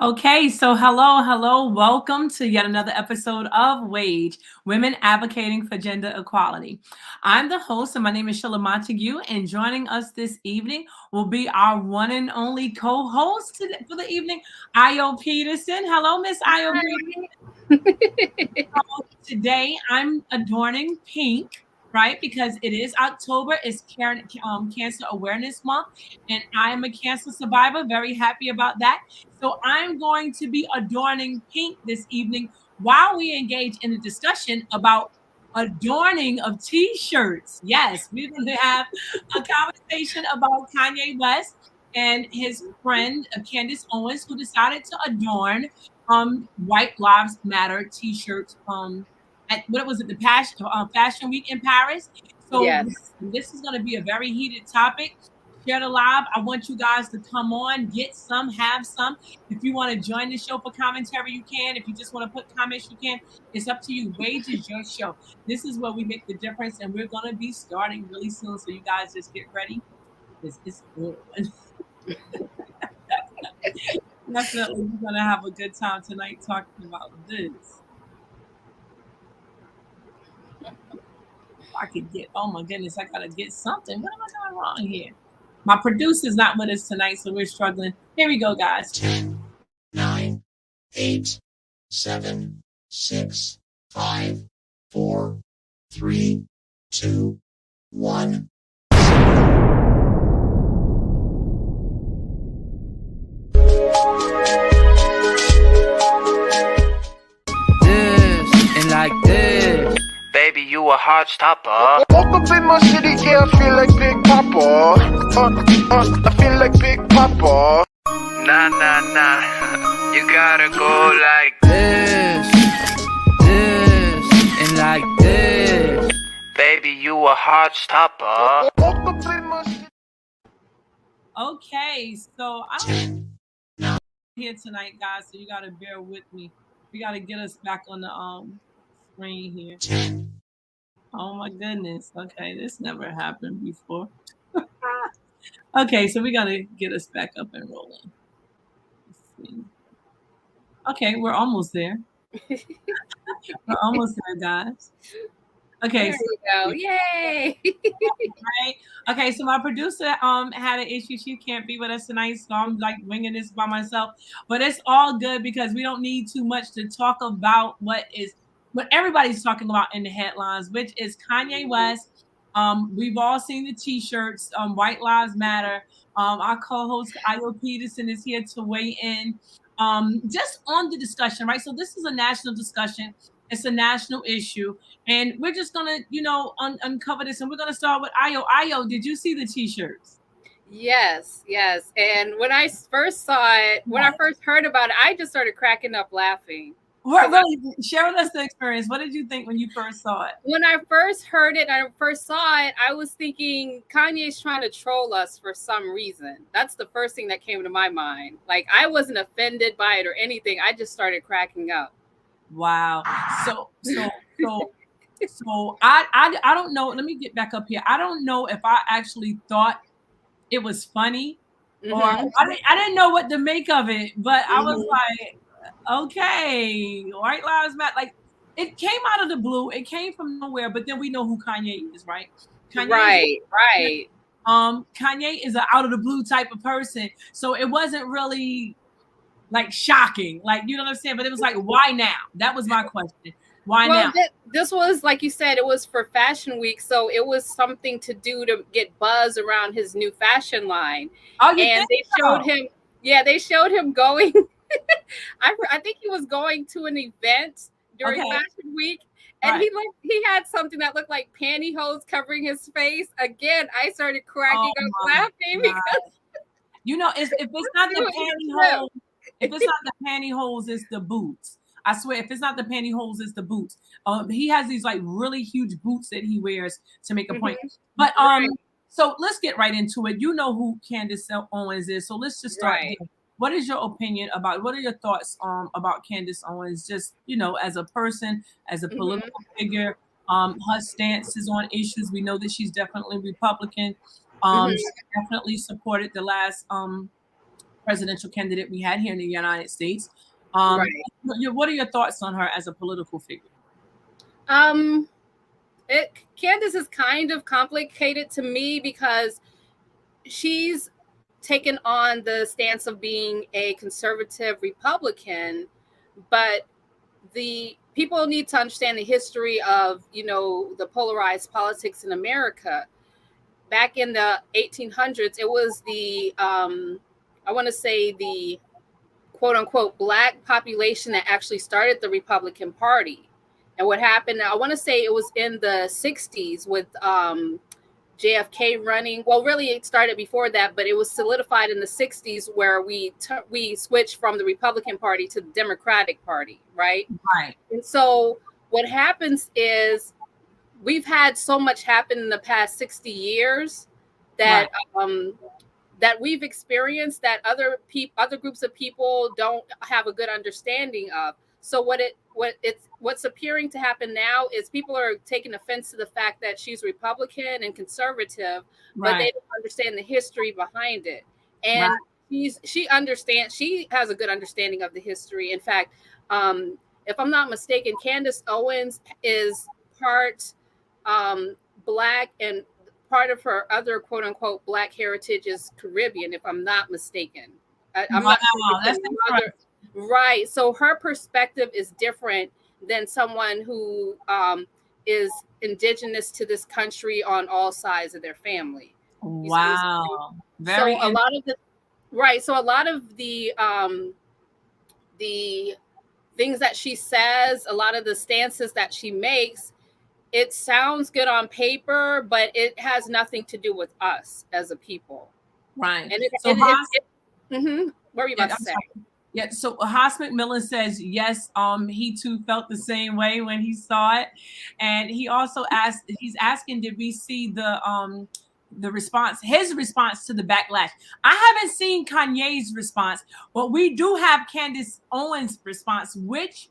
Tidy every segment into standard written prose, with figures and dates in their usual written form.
Okay, so hello, welcome to yet another episode of W.A.G.E, Women Advocating for Gender Equality. I'm the host, and my name is Sheila Montague, and joining us this evening will be our one and only co-host for the evening, Io Peterson. Hello, Miss Io Peterson. Today, I'm adorning pink, right? Because it is October, it's Cancer Awareness Month, and I am a cancer survivor. Very happy about that. So I'm going to be adorning pink this evening while we engage in a discussion about adorning of t-shirts. Yes, we're going to have a conversation about Kanye West and his friend Candace Owens, who decided to adorn White Lives Matter t-shirts at what was it, the Fashion Week in Paris. So Yes. this is going to be a very heated topic. Share the live. I want you guys to come on, get some, have some. If you want to join the show for commentary, you can. If you just want to put comments, you can. It's up to you. W.A.G.E is your show. This is where we make the difference, and we're going to be starting really soon. So you guys just get ready. This is good. Definitely, we're going to have a good time tonight talking about this. I could get, oh my goodness, I gotta get something. What am I doing wrong here? My producer's not with us tonight, so we're struggling. Here we go, guys. 10, 9, 8, 7, 6, 5, 4, 3, 2, 1. This and like this. Baby, you a heart stopper. Woke up in my city, yeah, I feel like Big Papa. I feel like Big Papa. Nah. You gotta go like this, and like this. Baby, you a heart stopper. Woke up in my city. Okay, so I'm here tonight, guys, so you gotta bear with me. We gotta get us back on the screen here. 10. Oh my goodness. Okay, this never happened before. Okay, so we gotta get us back up and rolling. Let's see. Okay, we're almost there. We're almost there, guys. Okay, There we go. Yay! right. Okay, so my producer had an issue. She can't be with us tonight, so I'm like winging this by myself. But it's all good because we don't need too much to talk about what everybody's talking about in the headlines, which is Kanye West. We've all seen the t-shirts, White Lives Matter. Our co-host Io Peterson is here to weigh in just on the discussion, right? So this is a national discussion. It's a national issue. And we're just gonna, uncover this, and we're gonna start with Io. Io, did you see the t-shirts? Yes. And when I first saw it, when I first heard about it, I just started cracking up laughing. Really, share with us the experience. What did you think when you first saw it? When I first heard it, I first saw it, I was thinking Kanye's trying to troll us for some reason. That's the first thing that came to my mind. Like, I wasn't offended by it or anything. I just started cracking up. Wow. So I don't know. Let me get back up here. I don't know if I actually thought it was funny, or I didn't know what to make of it, but I was like, okay, White Lives Matter. Like, it came out of the blue. It came from nowhere, but then we know who Kanye is, right? Right. Kanye is an out of the blue type of person, so it wasn't really like shocking, like, you know what I'm saying? But it was like, why now? That was my question. Why now? This was, like you said, it was for Fashion Week, so it was something to do to get buzz around his new fashion line. Oh, and they showed him. Yeah, they showed him going. I think he was going to an event during Fashion Week, and he had something that looked like pantyhose covering his face. Again, I started cracking up laughing because if it's not the pantyhose, if it's not the pantyhose, it's the boots. I swear, if it's not the pantyhose, it's the boots. He has these like really huge boots that he wears to make a point. But so let's get right into it. You know who Candace Owens is, so let's just start here. What is your opinion about? What are your thoughts about Candace Owens? Just as a person, as a political figure, her stances on issues. We know that she's definitely Republican. She definitely supported the last presidential candidate we had here in the United States. Right. What are your thoughts on her as a political figure? Candace is kind of complicated to me because she's taken on the stance of being a conservative Republican, but the people need to understand the history of, the polarized politics in America. Back in the 1800s, it was the I want to say the quote unquote Black population that actually started the Republican Party. And what happened, I want to say it was in the 60s with JFK running. Well, really, it started before that, but it was solidified in the 60s where we switched from the Republican Party to the Democratic Party, right? Right. And so what happens is we've had so much happen in the past 60 years that that we've experienced that other groups of people don't have a good understanding of. So what's appearing to happen now is people are taking offense to the fact that she's Republican and conservative, but they don't understand the history behind it. And she understands. She has a good understanding of the history. In fact, if I'm not mistaken, Candace Owens is part Black, and part of her other quote unquote Black heritage is Caribbean, if I'm not mistaken. I'm not sure. That's right. So her perspective is different than someone who is indigenous to this country on all sides of their family. Wow. So a lot of the things that she says, a lot of the stances that she makes, it sounds good on paper, but it has nothing to do with us as a people. Right. And what were you about to say? Yeah, so Haas McMillan says yes, he too felt the same way when he saw it. And he also he's asking, did we see his response to the backlash? I haven't seen Kanye's response, but we do have Candace Owens' response, which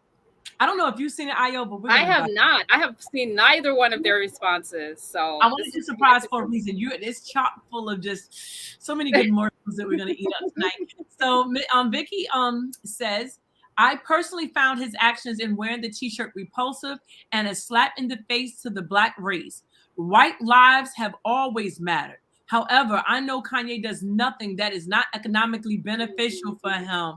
I don't know if you've seen it, Io, but I have not. I have seen neither one of their responses. So I want to be surprised for a reason. It's chock full of just so many good morsels that we're going to eat up tonight. So Vicky says, I personally found his actions in wearing the t-shirt repulsive and a slap in the face to the Black race. White lives have always mattered. Said, I know Kanye does nothing that is not economically beneficial for him.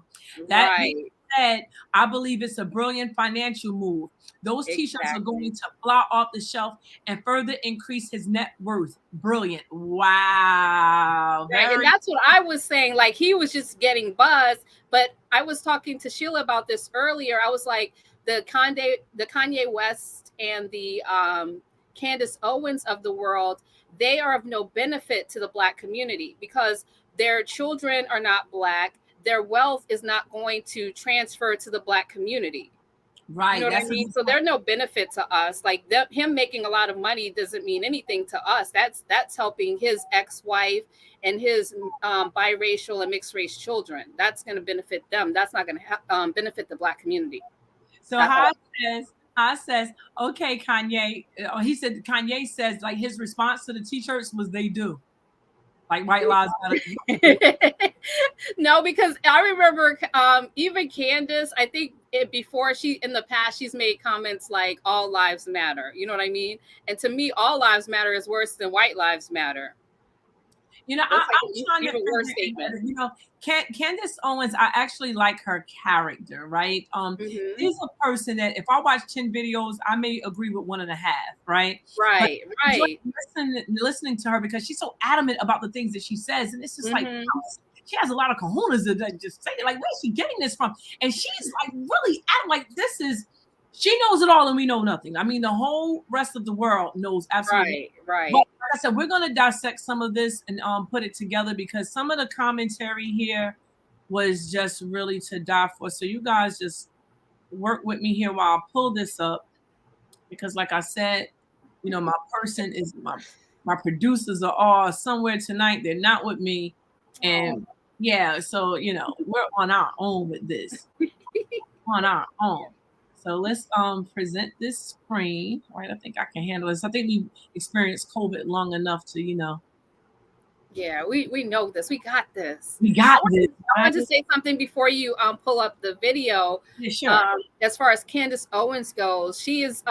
That being said, I believe it's a brilliant financial move. Those t-shirts are going to fly off the shelf and further increase his net worth. Brilliant. Wow. Right. And that's what I was saying. Like, he was just getting buzz. But I was talking to Sheila about this earlier. I was like, the Kanye West and the Candace Owens of the world, they are of no benefit to the Black community because their children are not Black. Their wealth is not going to transfer to the Black community. Right. You know what I mean? So they're no benefit to us. Like him making a lot of money doesn't mean anything to us. That's helping his ex-wife and his biracial and mixed race children. That's going to benefit them. That's not going to benefit the Black community. So Haas says, okay, Kanye. He said Kanye says like his response to the t-shirts was they do. Like white lives matter. No, because I remember even Candace, I think before in the past, she's made comments like all lives matter. You know what I mean? And to me, all lives matter is worse than white lives matter. I'm trying to worse statement. Candace Owens, I actually like her character, right? She's a person that if I watch 10 videos, I may agree with 1.5, right? Right. Listening to her because she's so adamant about the things that she says, and it's just like she has a lot of cojones to just say it. Like, where's she getting this from? And she's like really adamant, like she knows it all and we know nothing. I mean, the whole rest of the world knows absolutely. Right. But like I said, we're going to dissect some of this and put it together because some of the commentary here was just really to die for. So you guys just work with me here while I pull this up because like I said, my person is my producers are all somewhere tonight. They're not with me. And yeah, so, we're on our own with this. On our own. So let's present this screen, right? I think I can handle this. I think we've experienced COVID long enough to, Yeah, we know this. We got this. We got this. I want to say something before you pull up the video. Yeah, sure. As far as Candace Owens goes, she's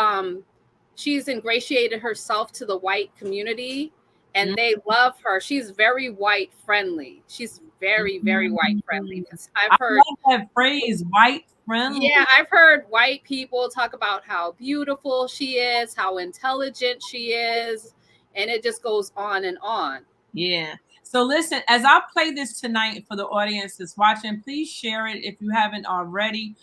ingratiated herself to the white community, and they love her. She's very white friendly. She's very, very white friendly. I love that phrase, white friendly. Yeah, I've heard white people talk about how beautiful she is, how intelligent she is, and it just goes on and on. Yeah. So listen, as I play this tonight for the audience that's watching, please share it if you haven't already.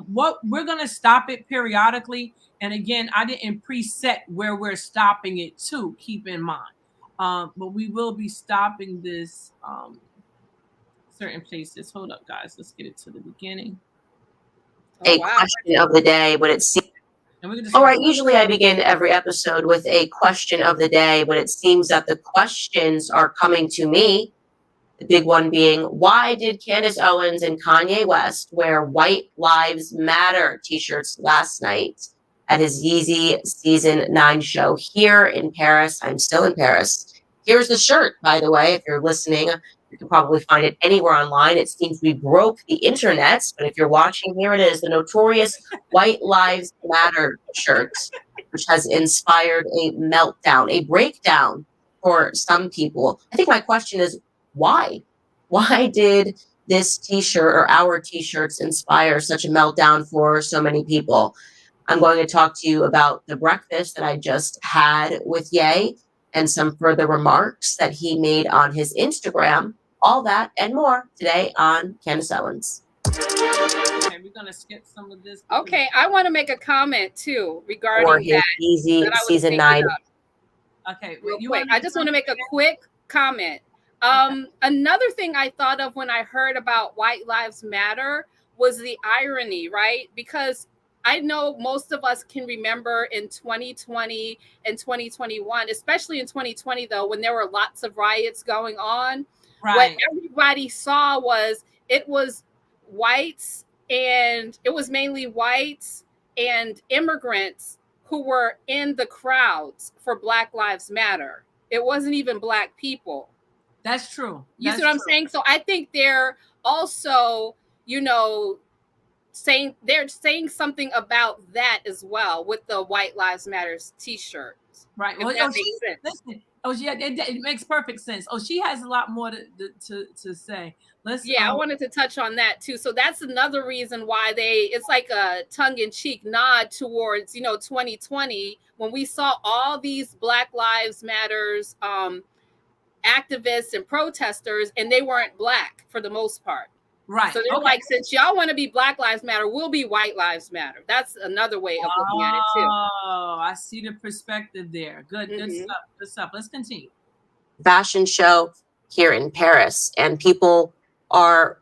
What we're gonna stop it periodically, and again, I didn't preset where we're stopping it to. Keep in mind, but we will be stopping this certain places. Hold up, guys. Let's get it to the beginning. A question of the day, but it seems. All right, usually I begin every episode with a question of the day, but it seems that the questions are coming to me. The big one being, why did Candace Owens and Kanye West wear White Lives Matter t-shirts last night at his Yeezy Season 9 show here in Paris? I'm still in Paris. Here's the shirt, by the way, if you're listening. You can probably find it anywhere online. It seems we broke the internet, but if you're watching, here it is, the notorious White Lives Matter shirt, which has inspired a meltdown, a breakdown for some people. I think my question is, why? Why did this t-shirt or our t-shirts inspire such a meltdown for so many people? I'm going to talk to you about the breakfast that I just had with Ye and some further remarks that he made on his Instagram. All that and more today on Candace Owens. Okay, we're gonna skip some of this. Okay, I want to make a comment too regarding that. Yeezy Season 9. Okay, real quick. I just want to make a quick comment. Another thing I thought of when I heard about White Lives Matter was the irony, right? Because I know most of us can remember in 2020 and 2021, especially in 2020, though, when there were lots of riots going on. Right. What everybody saw was it was whites, and it was mainly whites and immigrants who were in the crowds for Black Lives Matter. It wasn't even Black people. That's true. You see what I'm saying? So I think they're also, they're saying something about that as well with the White Lives Matters t-shirts. Right. Well, that makes sense. Listen. Oh, yeah, it makes perfect sense. Oh, she has a lot more to say. I wanted to touch on that too. So that's another reason why it's like a tongue-in-cheek nod towards, 2020, when we saw all these Black Lives Matters activists and protesters, and they weren't Black for the most part. Right. So they're like, since y'all want to be Black Lives Matter, we'll be White Lives Matter. That's another way of looking at it too. Oh, I see the perspective there. Good stuff. Good stuff. Let's continue. Fashion show here in Paris, and people are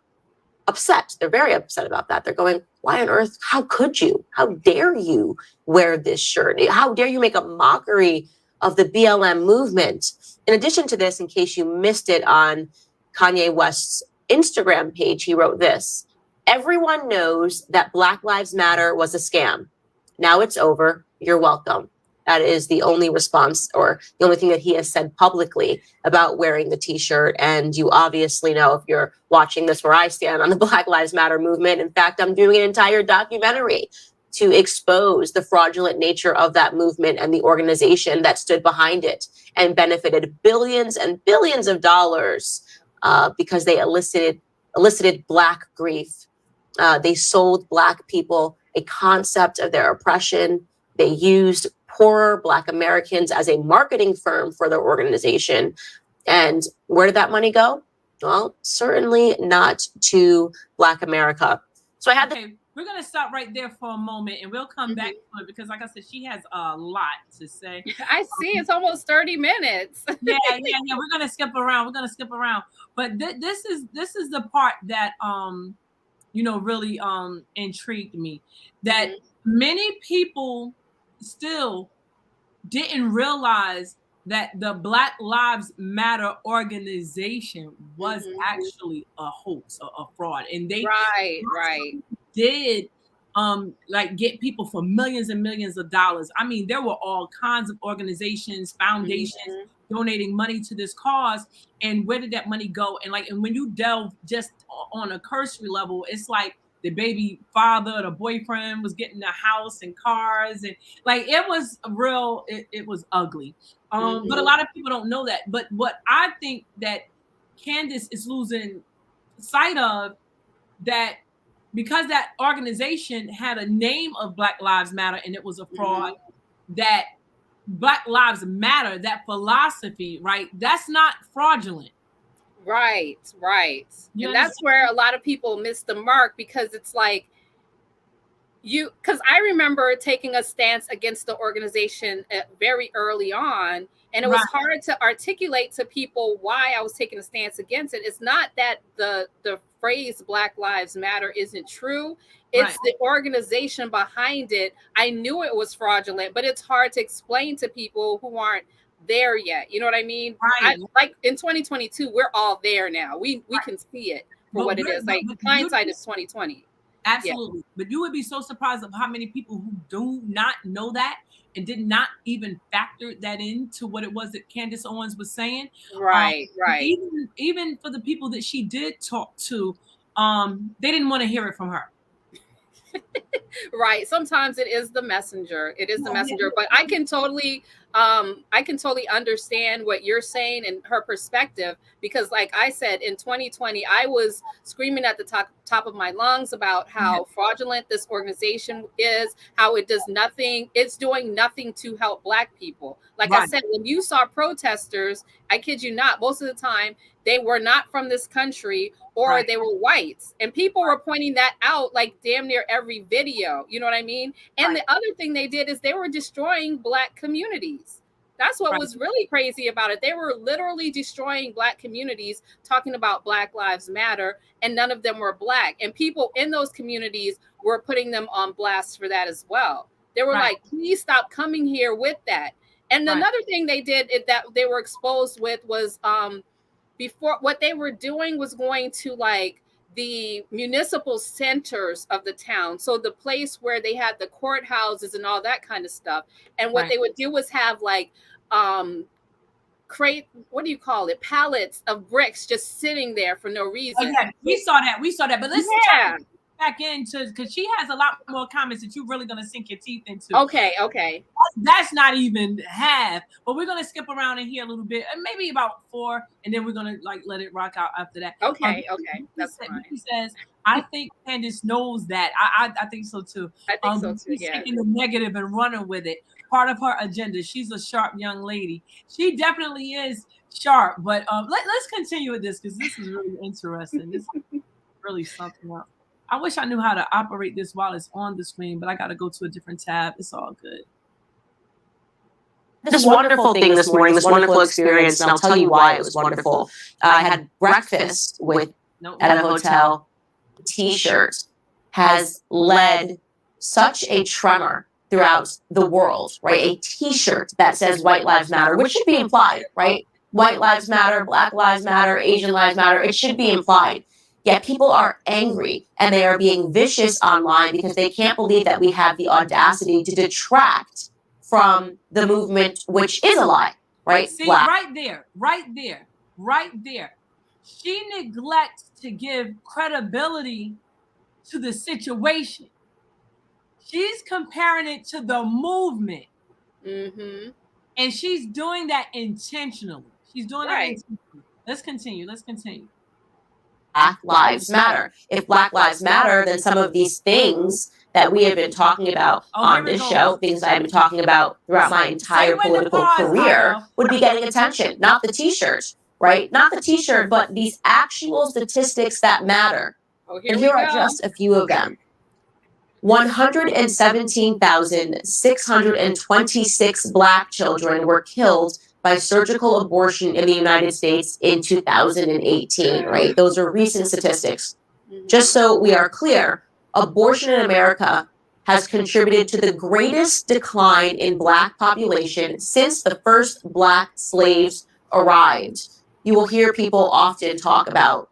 upset. They're very upset about that. They're going, why on earth? How could you? How dare you wear this shirt? How dare you make a mockery of the BLM movement? In addition to this, in case you missed it on Kanye West's Instagram page, he wrote this: everyone knows that Black Lives Matter was a scam. Now it's over. You're welcome. That is the only response, or the only thing that he has said publicly about wearing the t-shirt. And you obviously know, if you're watching this, where I stand on the Black Lives Matter movement. In fact, I'm doing an entire documentary to expose the fraudulent nature of that movement and the organization that stood behind it and benefited billions and billions of dollars because they elicited Black grief. They sold Black people a concept of their oppression. They used poorer Black Americans as a marketing firm for their organization. And where did that money go? Well, certainly not to Black America. So I had we're going to stop right there for a moment, and we'll come back to it because, like I said, she has a lot to say. I see. It's almost 30 minutes. Yeah. We're going to skip around. But this is the part that, really intrigued me, that many people still didn't realize that the Black Lives Matter organization was actually a hoax, a fraud, and they did get people for millions and millions of dollars. I mean, there were all kinds of organizations, foundations donating money to this cause, and where did that money go? And when you delve just on a cursory level, it's like the baby father, the boyfriend was getting a house and cars, and like it was real. It was ugly. But a lot of people don't know that. But what I think that Candace is losing sight of, that because that organization had a name of Black Lives Matter and it was a fraud, that Black Lives Matter, that philosophy, right? That's not fraudulent. Right. And that's where a lot of people miss the mark, because it's like, because I remember taking a stance against the organization very early on, and it was hard to articulate to people why I was taking a stance against it. It's not that the phrase Black Lives Matter isn't true. It's the organization behind it. I knew it was fraudulent, but it's hard to explain to people who aren't there yet. You know what I mean? Like in 2022, we're all there now. We can see it for what it is. Like hindsight is 2020. Absolutely. Yeah. But you would be so surprised of how many people who do not know that and did not even factor that into what it was that Candace Owens was saying. Right. Even for the people that she did talk to, they didn't want to hear it from her. Right. Sometimes it is the messenger. But I can totally understand what you're saying and her perspective, because like I said, in 2020, I was screaming at the top of my lungs about how fraudulent this organization is, how it does nothing. It's doing nothing to help Black people. Like I said, when you saw protesters, I kid you not, most of the time, they were not from this country, or they were whites. And people were pointing that out like damn near every video. You know what I mean? And the other thing they did is they were destroying Black communities. That's what was really crazy about it. They were literally destroying Black communities, talking about Black Lives Matter, and none of them were Black. And people in those communities were putting them on blast for that as well. They were like, please stop coming here with that. And another thing they did that they were exposed with was before, what they were doing was going to like the municipal centers of the town. So the place where they had the courthouses and all that kind of stuff. And what they would do was have like pallets of bricks just sitting there for no reason. Oh, yeah, we saw that. But let's back into, because she has a lot more comments that you're really going to sink your teeth into. Okay. That's not even half, but we're going to skip around in here a little bit, and maybe about 4, and then we're going to like let it rock out after that. Okay. That's fine. He says, I think Candace knows that. I think so too. I think so too. She's taking the negative and running with it. Part of her agenda. She's a sharp young lady. She definitely is sharp, but let's continue with this, because this is really interesting. This is really something else. I wish I knew how to operate this while it's on the screen, but I got to go to a different tab. It's all good. This wonderful thing this morning, this wonderful experience, and I'll tell you why it was wonderful. I had breakfast at a hotel. T-shirt has led such a tremor throughout the world, right? A T-shirt that says White Lives Matter, which should be implied, right? White Lives Matter, Black Lives Matter, Asian Lives Matter, it should be implied. Yet people are angry and they are being vicious online because they can't believe that we have the audacity to detract from the movement, which is a lie, right? See, right there. She neglects to give credibility to the situation. She's comparing it to the movement. And she's doing that intentionally. Let's continue. Black Lives Matter. If Black Lives Matter, then some of these things that we have been talking about on this show, things I've been talking about throughout my entire political career, would be getting attention. Not the T-shirt, right? Not the T-shirt, but these actual statistics that matter. And here are just a few of them. 117,626 Black children were killed by surgical abortion in the United States in 2018, right? Those are recent statistics. Just so we are clear, abortion in America has contributed to the greatest decline in Black population since the first Black slaves arrived. You will hear people often talk about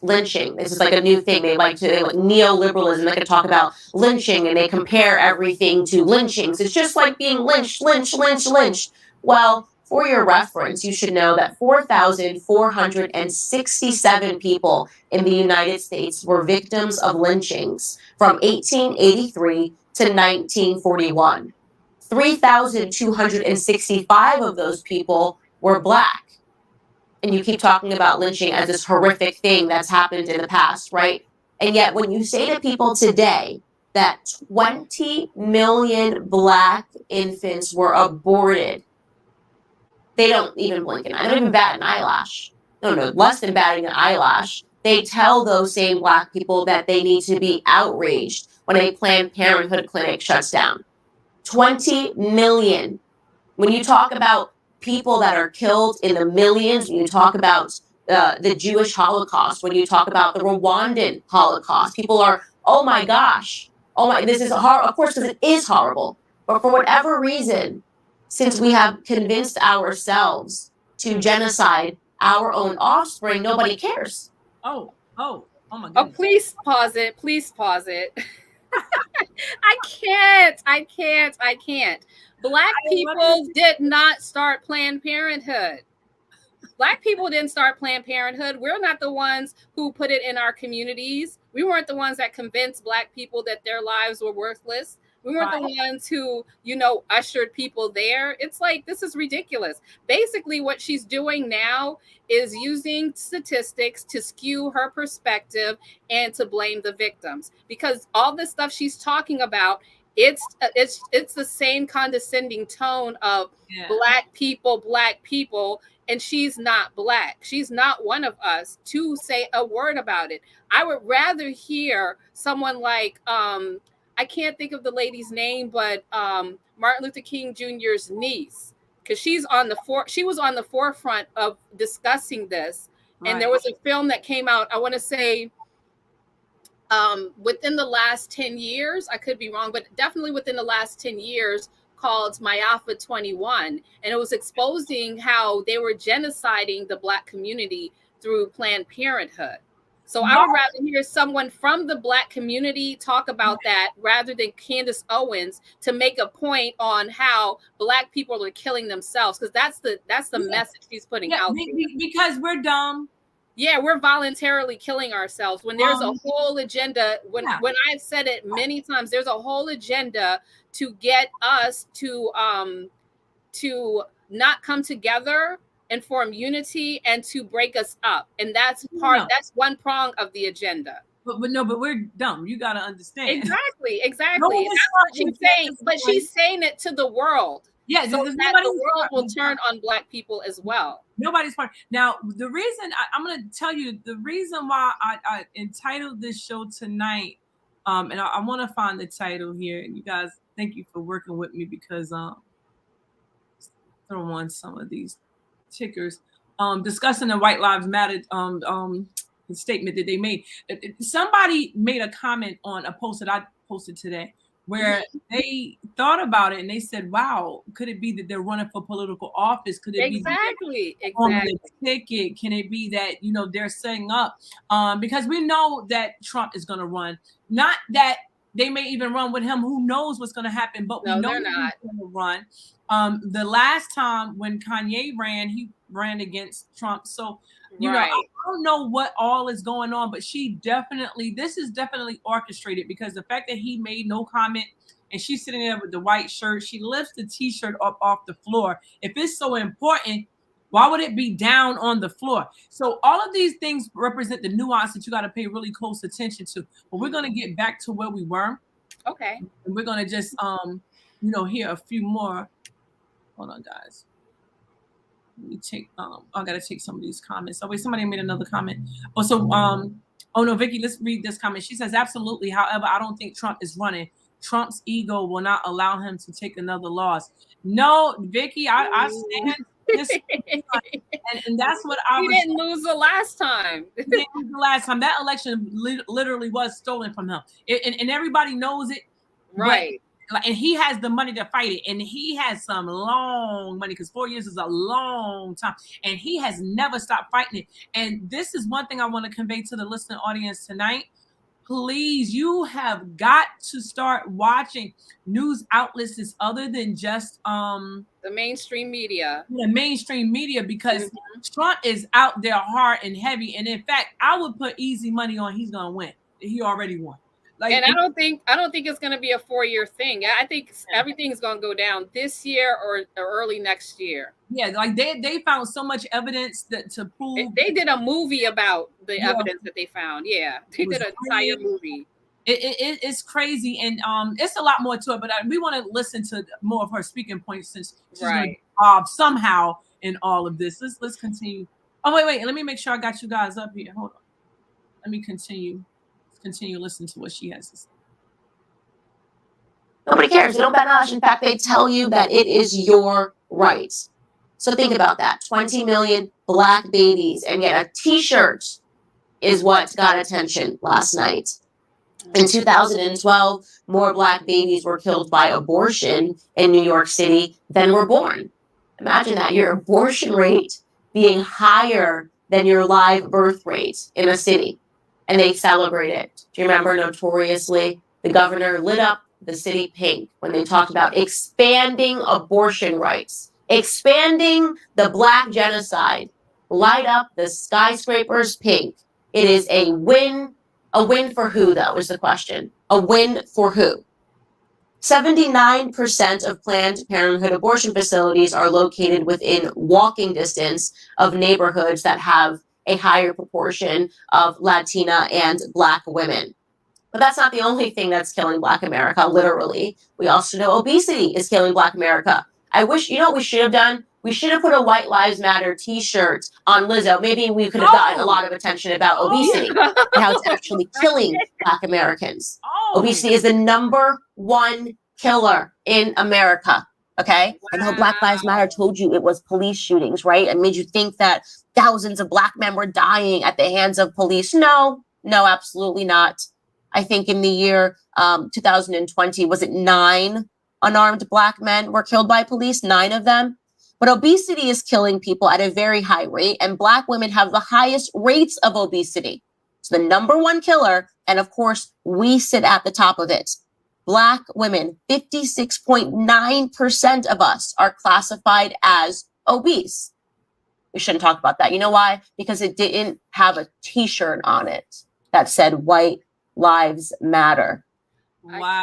lynching. This is like a new thing. They like neoliberalism. They can talk about lynching and they compare everything to lynchings. It's just like being lynched. Well, For your reference, you should know that 4,467 people in the United States were victims of lynchings from 1883 to 1941. 3,265 of those people were Black. And you keep talking about lynching as this horrific thing that's happened in the past, right? And yet when you say to people today that 20 million Black infants were aborted, they don't even blink an eye. They don't even bat an eyelash. No, less than batting an eyelash. They tell those same Black people that they need to be outraged when a Planned Parenthood clinic shuts down. 20 million. When you talk about people that are killed in the millions, when you talk about the Jewish Holocaust, when you talk about the Rwandan Holocaust, people are, oh my gosh, oh my, this is horrible. Of course, because it is horrible. But for whatever reason, since we have convinced ourselves to genocide our own offspring, nobody cares. Oh my goodness. Oh, please pause it. Please pause it. I can't. Black people did not start Planned Parenthood. Black people didn't start Planned Parenthood. We're not the ones who put it in our communities. We weren't the ones that convinced Black people that their lives were worthless. We weren't the ones who, ushered people there. It's like, this is ridiculous. Basically, what she's doing now is using statistics to skew her perspective and to blame the victims. Because all this stuff she's talking about, it's the same condescending tone of Black people, and she's not Black. She's not one of us to say a word about it. I would rather hear someone like I can't think of the lady's name, but Martin Luther King Jr.'s niece, because she was on the forefront of discussing this. Right. And there was a film that came out, I want to say within the last 10 years, I could be wrong, but definitely within the last 10 years, called Alpha 21. And it was exposing how they were genociding the Black community through Planned Parenthood. So I would rather hear someone from the Black community talk about that rather than Candace Owens to make a point on how Black people are killing themselves, because that's the message she's putting out there. Because we're dumb. Yeah, we're voluntarily killing ourselves when there's a whole agenda. When I've said it many times, there's a whole agenda to get us to not come together and form unity and to break us up. And that's that's one prong of the agenda. But we're dumb. You got to understand. Exactly. That's what she's saying. But she's saying it to the world. Yeah, so that the world will turn on Black people as well. Nobody's part. Now, the reason I'm going to tell you the reason why I entitled this show tonight, and I want to find the title here. And you guys, thank you for working with me because throw on some of these tickers. Discussing the White Lives Matter statement that they made. Somebody made a comment on a post that I posted today, where they thought about it and they said, wow, could it be that they're running for political office? Could it be on the ticket? Can it be that, they're setting up? Because we know that Trump is going to run. Not that they may even run with him. Who knows what's going to happen? But we know he's going to run. The last time when Kanye ran, he ran against Trump. So, I don't know what all is going on, but this is definitely orchestrated, because the fact that he made no comment and she's sitting there with the white shirt, she lifts the t-shirt up off the floor. If it's so important, why would it be down on the floor? So all of these things represent the nuance that you got to pay really close attention to. But we're going to get back to where we were. Okay. And we're going to just, hear a few more. Hold on, guys. Let me take, I gotta take some of these comments. Oh wait, somebody made another comment. No, Vicky, let's read this comment. She says, absolutely. However, I don't think Trump is running. Trump's ego will not allow him to take another loss. No, Vicky, I stand this, and that's what he didn't lose the last time. He didn't lose the last time. That election literally was stolen from him, and everybody knows it. Right. And he has the money to fight it, and he has some long money, because 4 years is a long time, and he has never stopped fighting it. And this is one thing I want to convey to the listening audience tonight. please, you have got to start watching news outlets that's other than just the mainstream media. the mainstream media, because Trump is out there hard and heavy. And in fact, I would put easy money on he's gonna win. He already won. Like, And I don't think it's going to be a 4-year thing. I think everything's going to go down this year or early next year. Yeah, like they found so much evidence that to prove. They did a movie about the evidence that they found. Yeah, they did an entire movie. It's crazy, and it's a lot more to it. But we want to listen to more of her speaking points, since she's going to somehow in all of this. Let's continue. Oh wait, let me make sure I got you guys up here. Hold on, let me continue listening to what she has to say. Nobody cares. They don't badge. In fact, they tell you that it is your right. So think about that. 20 million black babies, and yet a t-shirt is what got attention last night. In 2012, more black babies were killed by abortion in New York City than were born. Imagine that, your abortion rate being higher than your live birth rate in a city. And they celebrate it. Do you remember, notoriously, the governor lit up the city pink when they talked about expanding abortion rights, expanding the black genocide, light up the skyscrapers pink. It is a win. A win for who, though, is the question. A win for who? 79% of Planned Parenthood abortion facilities are located within walking distance of neighborhoods that have a higher proportion of Latina and Black women. But that's not the only thing that's killing Black America, literally. We also know obesity is killing Black America. I wish, you know what we should have done? We should have put a White Lives Matter t-shirt on Lizzo. Maybe we could have gotten a lot of attention about obesity and how it's actually killing Black Americans. Obesity is the #1 killer in America. Okay? I know Black Lives Matter told you it was police shootings, right? It made you think that thousands of Black men were dying at the hands of police. No, absolutely not. I think in the year 2020, was it 9 unarmed Black men were killed by police? 9 of them. But obesity is killing people at a very high rate, and Black women have the highest rates of obesity. It's the #1 killer, and of course, we sit at the top of it. Black women, 56.9% of us are classified as obese. We shouldn't talk about that. You know why? Because it didn't have a t-shirt on it that said White Lives Matter. Wow.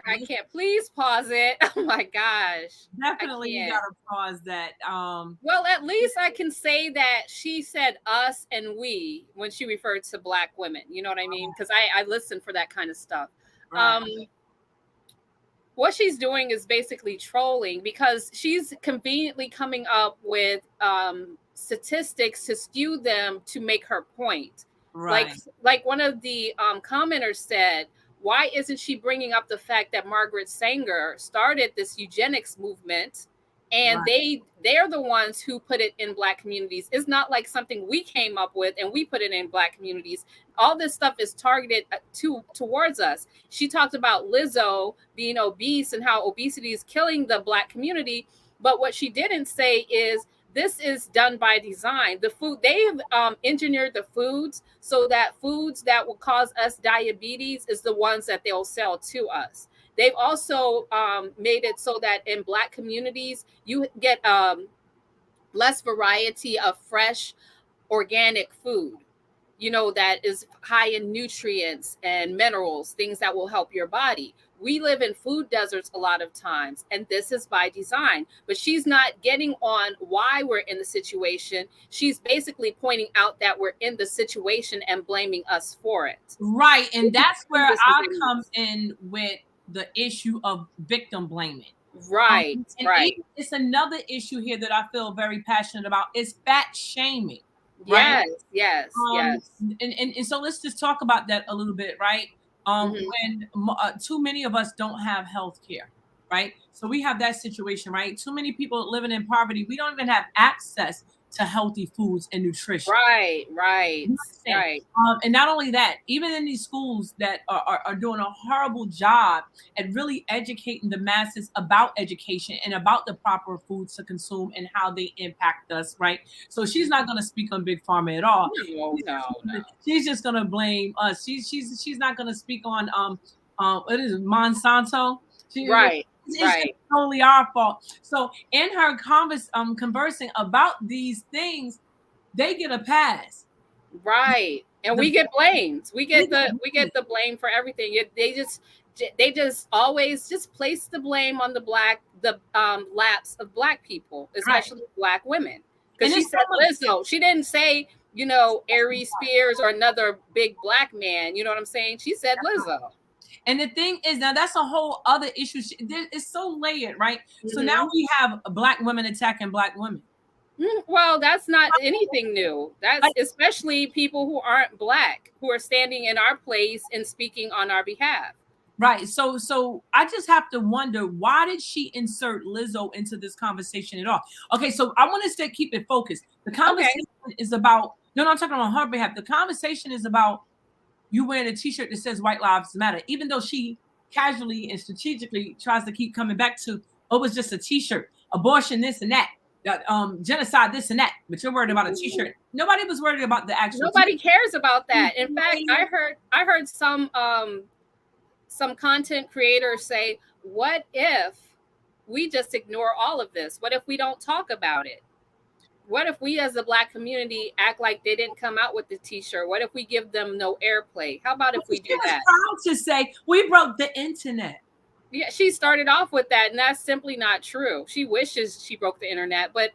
I can't. Please pause it. Oh my gosh. Definitely you gotta pause that. Well, at least I can say that she said us and we when she referred to Black women. You know what I mean? Because I listen for that kind of stuff. Right. What she's doing is basically trolling, because she's conveniently coming up with statistics to skew them to make her point. Right. Like one of the commenters said, why isn't she bringing up the fact that Margaret Sanger started this eugenics movement, and they're the ones who put it in Black communities? It's not like something we came up with and we put it in Black communities. All this stuff is targeted towards us. She talked about Lizzo being obese and how obesity is killing the Black community. But what she didn't say is this is done by design. The food, they've engineered the foods so that foods that will cause us diabetes is the ones that they'll sell to us. They've also made it so that in Black communities, you get less variety of fresh, organic food, you know, that is high in nutrients and minerals, things that will help your body. We live in food deserts a lot of times, and this is by design. But she's not getting on why we're in the situation. She's basically pointing out that we're in the situation and blaming us for it. Right, and that's where I come in with the issue of victim blaming. Right, right. It's another issue here that I feel very passionate about. It's fat shaming. Right? Yes. And so let's just talk about that a little bit, right? When too many of us don't have health care, right? So we have that situation, right? Too many people living in poverty. We don't even have access to healthy foods and nutrition. Right. And not only that, even in these schools that are doing a horrible job at really educating the masses about education and about the proper foods to consume and how they impact us, right? So she's not going to speak on Big Pharma at all. No. She's just going to blame us. She's not going to speak on what is it, Monsanto? It's totally our fault. So in her conversing about these things, they get a pass. Right. And we get blamed. We get the blame for everything. They just always just place the blame on the laps of Black people, especially Black women. Because she said Lizzo. She didn't say, Aries Spears or another big Black man. You know what I'm saying? She said Lizzo. And the thing is, now that's a whole other issue. It's so layered, right? Mm-hmm. So now we have Black women attacking Black women. Well, that's not anything new. That's especially people who aren't Black, who are standing in our place and speaking on our behalf. Right. So I just have to wonder, why did she insert Lizzo into this conversation at all? Okay, so I want to keep it focused. The conversation is about, no, I'm talking on her behalf. The conversation is about you wearing a t-shirt that says White Lives Matter, even though she casually and strategically tries to keep coming back to, oh, it was just a t-shirt, abortion, this and that. Genocide, this and that, but you're worried about a t-shirt. Nobody was worried about the actual. Nobody cares about that. In fact, I heard some content creators say, "What if we just ignore all of this? What if we don't talk about it? What if we, as a Black community, act like they didn't come out with the t-shirt? What if we give them no airplay? How about if we do that?" Proud to say we broke the internet. Yeah, she started off with that, and that's simply not true. She wishes she broke the internet, but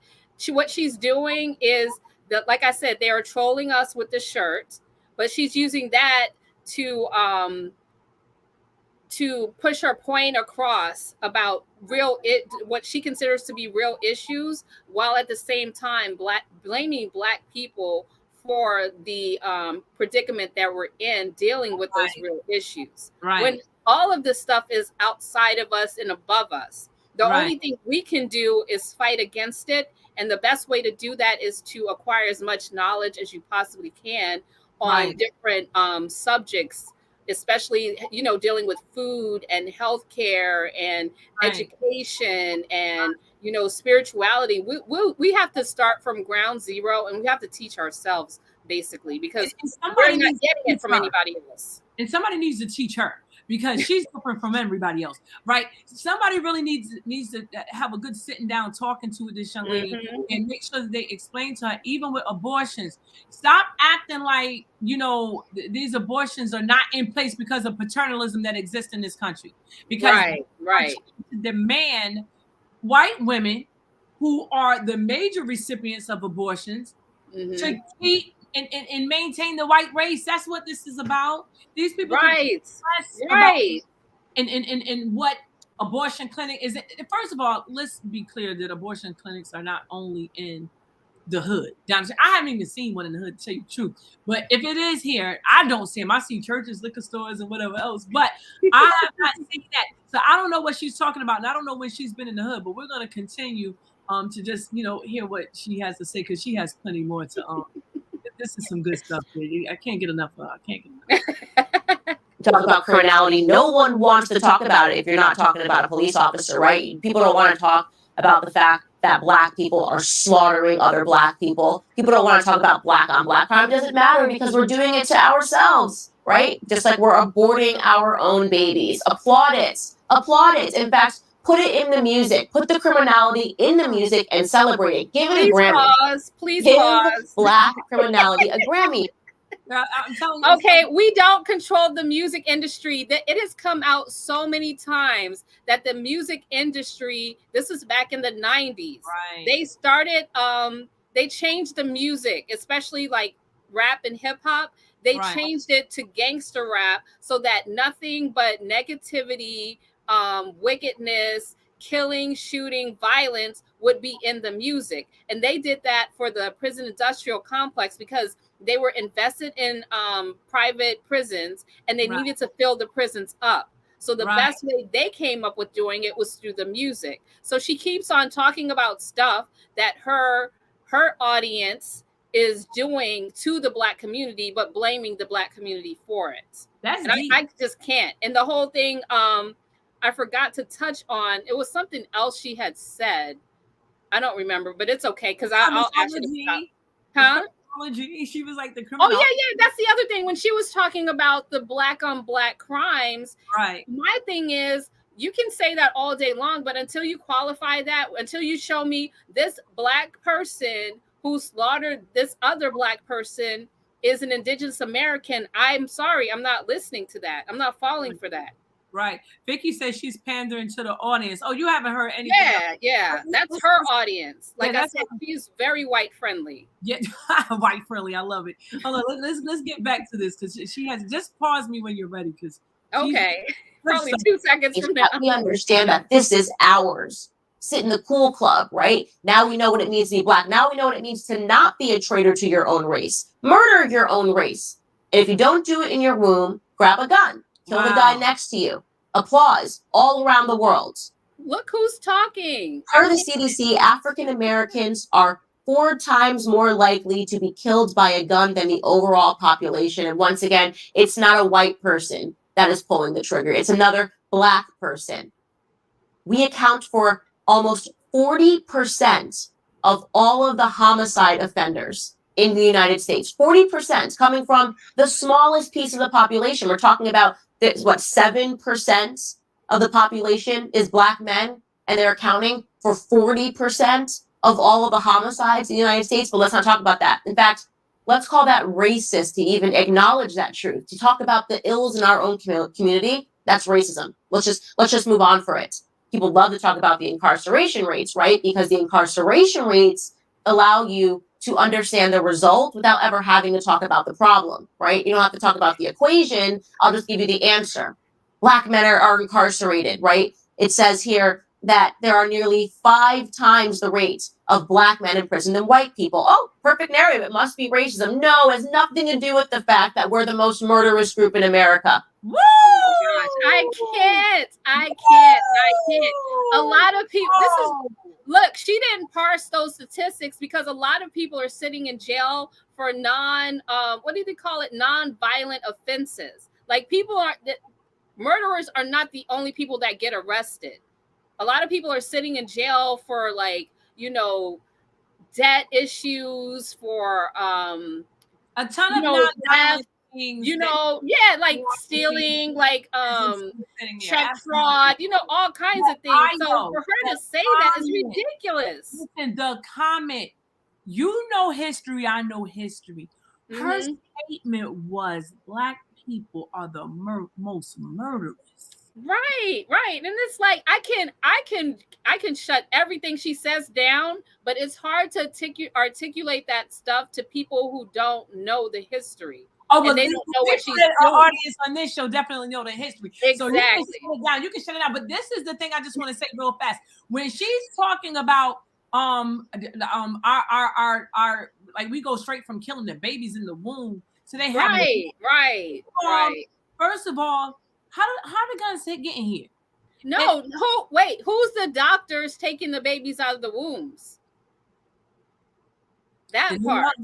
what she's doing is that, like I said, they are trolling us with the shirt, but she's using that to push her point across about what she considers to be real issues, while at the same time blaming Black people for the predicament that we're in dealing with those real issues. Right. When all of this stuff is outside of us and above us. The only thing we can do is fight against it. And the best way to do that is to acquire as much knowledge as you possibly can on different subjects, especially, dealing with food and healthcare and education and, spirituality. We have to start from ground zero, and we have to teach ourselves, basically, because we're not getting it from anybody else. And somebody needs to teach her, because she's different from everybody else, right? Somebody really needs to have a good sitting down talking to this young lady and make sure that they explain to her, even with abortions, stop acting like, these abortions are not in place because of paternalism that exists in this country. Because demand white women who are the major recipients of abortions to keep and maintain the white race. That's what this is about. These people about and what abortion clinic is. First of all, let's be clear that abortion clinics are not only in the hood. I haven't even seen one in the hood, to tell you the truth. But if it is here, I don't see them. I see churches, liquor stores, and whatever else. But I have not seen that. So I don't know what she's talking about, and I don't know when she's been in the hood. But we're going to continue to just hear what she has to say, because she has plenty more to. This is some good stuff. I can't get enough of her. I can't get enough. Talk about criminality. No one wants to talk about it if you're not talking about a police officer, right? People don't want to talk about the fact that Black people are slaughtering other Black people. People don't want to talk about Black on Black crime. It doesn't matter, because we're doing it to ourselves, right? Just like we're aborting our own babies. Applaud it. Applaud it. In fact, put it in the music. Put the criminality in the music and celebrate it. Give it a Grammy. Please pause. Black criminality a Grammy. I'm telling you. Okay, we don't control the music industry. That it has come out so many times that the music industry, this was back in the 90s. Right. They started, they changed the music, especially like rap and hip hop. They changed it to gangster rap so that nothing but negativity, wickedness, killing, shooting, violence would be in the music. And they did that for the prison industrial complex because they were invested in private prisons and they needed to fill the prisons up. So the best way they came up with doing it was through the music. So she keeps on talking about stuff that her her audience is doing to the Black community, but blaming the Black community for it. That's and deep. I just can't. And the whole thing, I forgot to touch on. It was something else she had said. I don't remember, but it's okay because I'll actually stop. Huh? She was like the criminal. Oh yeah, that's the other thing. When she was talking about the Black on Black crimes, right? My thing is, you can say that all day long, but until you qualify that, until you show me this Black person who slaughtered this other Black person is an Indigenous American, I'm sorry, I'm not listening to that. I'm not falling for that. Right. Vicky says she's pandering to the audience. Oh, you haven't heard anything else. Yeah. That's her audience. Like I said, she's very white friendly. Yeah, white friendly. I love it. Hold on, let's get back to this because she has just paused me when you're ready. Because okay, probably 2 seconds from now. We understand that this is ours. Sit in the cool club, right? Now we know what it means to be Black. Now we know what it means to not be a traitor to your own race. Murder your own race. And if you don't do it in your womb, grab a gun. Kill the guy next to you. Applause all around the world. Look who's talking. Per the CDC, African Americans are 4 times more likely to be killed by a gun than the overall population. And once again, it's not a white person that is pulling the trigger. It's another Black person. We account for almost 40% of all of the homicide offenders in the United States. 40% coming from the smallest piece of the population. We're talking about 7% of the population is Black men, and they're accounting for 40% of all of the homicides in the United States. But let's not talk about that. In fact, let's call that racist to even acknowledge that truth. To talk about the ills in our own community, that's racism. Let's just move on for it. People love to talk about the incarceration rates, right? Because the incarceration rates allow you to understand the result without ever having to talk about the problem, right? You don't have to talk about the equation. I'll just give you the answer. Black men are incarcerated, right? It says here that there are nearly 5 times the rate of Black men in prison than white people. Oh, perfect narrative. It must be racism. No, it has nothing to do with the fact that we're the most murderous group in America. Woo! Oh gosh, I can't. A lot of people, look, she didn't parse those statistics because a lot of people are sitting in jail for what do they call it? Non-violent offenses. Like murderers are not the only people that get arrested. A lot of people are sitting in jail for debt issues, for a ton of non-violent things, like stealing, like check fraud, all kinds of things. So for her to say that is ridiculous. Listen, the comment, history, I know history. Her statement was Black people are the most murderous. Right. And it's like I can shut everything she says down, but it's hard to articulate that stuff to people who don't know the history. Oh, but they don't know what she's doing. Our audience on this show definitely know the history. Exactly. So you can shut it down. But this is the thing I just want to say real fast. When she's talking about our like we go straight from killing the babies in the womb, so they have right. First of all, how the guns getting here? No, who's the doctors taking the babies out of the wombs? That part.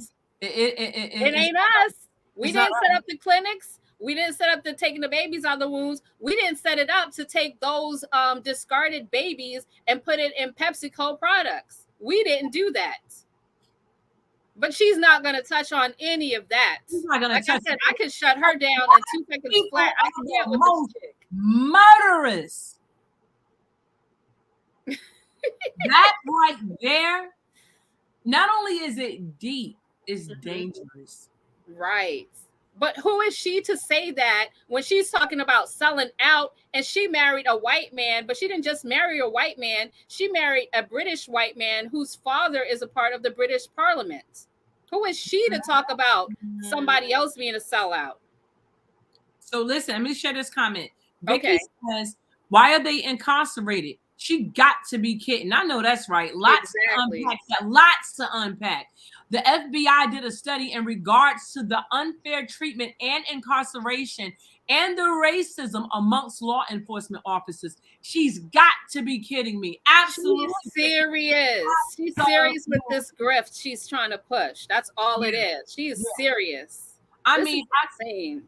It ain't us. We didn't set up the clinics. We didn't set up the taking the babies out of the wombs. We didn't set it up to take those discarded babies and put it in PepsiCo products. We didn't do that. But she's not going to touch on any of that. She's not going to touch. I said, I could shut her down in 2 seconds flat. I can get with this chick. Murderous. That right there, not only is it deep, it's dangerous. Right. But who is she to say that when she's talking about selling out, and she married a white man, but she didn't just marry a white man. She married a British white man whose father is a part of the British Parliament. Who is she to talk about somebody else being a sellout? So listen, let me share this comment. Vicky says, why are they incarcerated? She got to be kidding. I know that's right. Lots to unpack. The FBI did a study in regards to the unfair treatment and incarceration and the racism amongst law enforcement officers. She's got to be kidding me. Absolutely. She's serious. She's serious with this grift she's trying to push. That's all it is. She is serious. I This mean, is insane.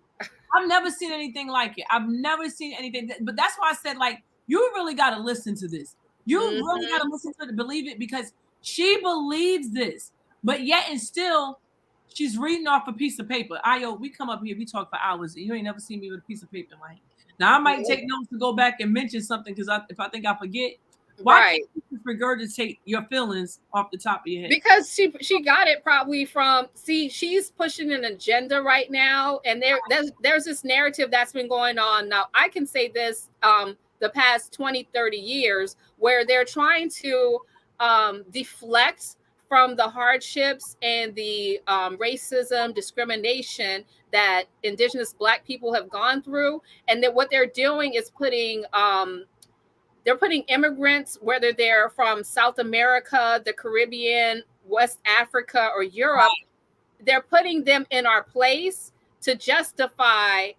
I've never seen anything like it. I've never seen anything. But that's why I said, like, you really got to listen to this. You really got to listen to it to believe it, because she believes this. But yet and still, she's reading off a piece of paper. We come up here, we talk for hours, and you ain't never seen me with a piece of paper in my hand. Now, I might take notes to go back and mention something, because if I think I forget, why can't you regurgitate your feelings off the top of your head? Because she got it probably from, she's pushing an agenda right now, and there's this narrative that's been going on. Now, I can say this, the past 20, 30 years, where they're trying to deflect from the hardships and the racism, discrimination that Indigenous Black people have gone through. And that what they're doing is putting immigrants, whether they're from South America, the Caribbean, West Africa, or Europe, they're putting them in our place to justify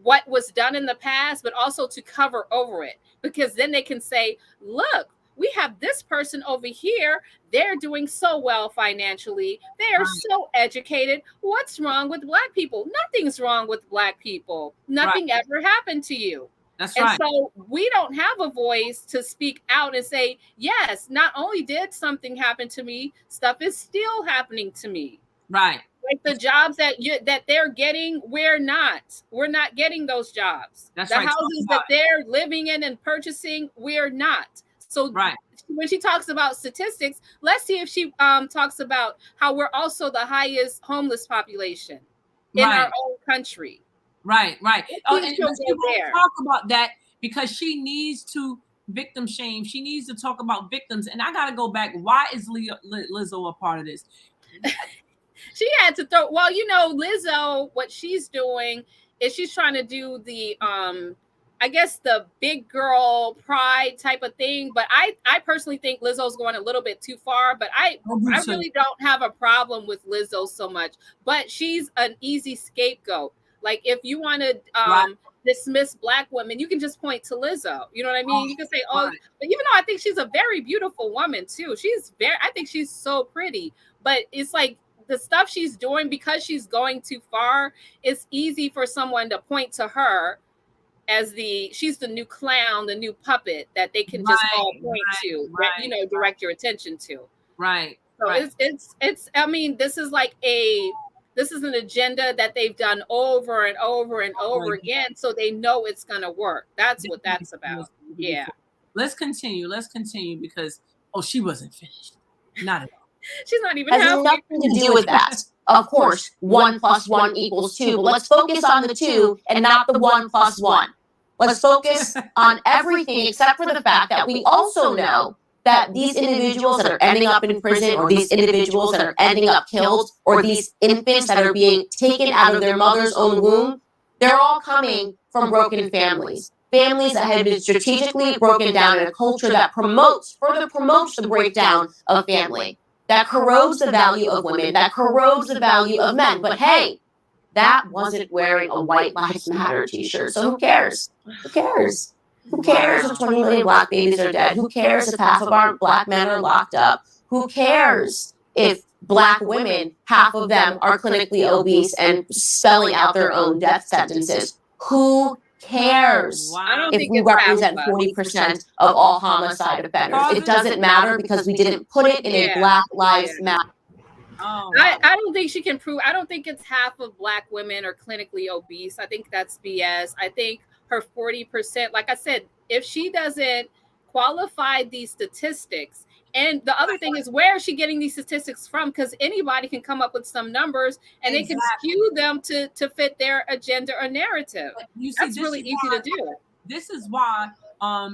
what was done in the past, but also to cover over it. Because then they can say, look, we have this person over here. They're doing so well financially. They are so educated. What's wrong with Black people? Nothing's wrong with Black people. Nothing ever happened to you. That's and right. So we don't have a voice to speak out and say, yes, not only did something happen to me, stuff is still happening to me. Right. Like the jobs that they're getting, we're not getting those jobs. That's the right. houses that they're living in and purchasing, we're not. So when she talks about statistics, let's see if she talks about how we're also the highest homeless population in our own country. Right. And she won't talk about that because she needs to victim shame. She needs to talk about victims. And I got to go back. Why is Lizzo a part of this? She had to throw, well, Lizzo, what she's doing is she's trying to do the, I guess the big girl pride type of thing. But I personally think Lizzo's going a little bit too far, but I really don't have a problem with Lizzo so much, but she's an easy scapegoat. Like if you want to dismiss Black women, you can just point to Lizzo. You know what I mean? You can say, but even though I think she's a very beautiful woman too, I think she's so pretty, but it's like the stuff she's doing, because she's going too far, it's easy for someone to point to her as she's the new clown, the new puppet that they can just all point to, direct your attention to. Right. So it's, I mean, this is an agenda that they've done over and over and over again. So they know it's going to work. That's what that's about. Yeah. Let's continue because, she wasn't finished. Not at all. She's not even has nothing to do with that. Of course, 1 + 1 = 2, but let's focus on the 2 and not the 1 + 1. Let's focus on everything except for the fact that we also know that these individuals that are ending up in prison, or these individuals that are ending up killed, or these infants that are being taken out of their mother's own womb, they're all coming from broken families. Families that have been strategically broken down in a culture that further promotes the breakdown of family, that corrodes the value of women, that corrodes the value of men. But hey, that wasn't wearing a White Lives Matter t-shirt. So who cares? Who cares? Who cares if 20 million Black babies are dead? Who cares if half of our Black men are locked up? Who cares if Black women, half of them are clinically obese and spelling out their own death sentences? Who cares if we represent 40% of all homicide offenders? It doesn't matter because we didn't put it in a Black Lives Matter. I don't think she can prove. I don't think it's half of Black women are clinically obese. I think that's BS. I think her 40%, like I said, if she doesn't qualify these statistics, and the other thing is, where is she getting these statistics from? Because anybody can come up with some numbers and they can skew them to fit their agenda or narrative. That's really easy to do. This is why,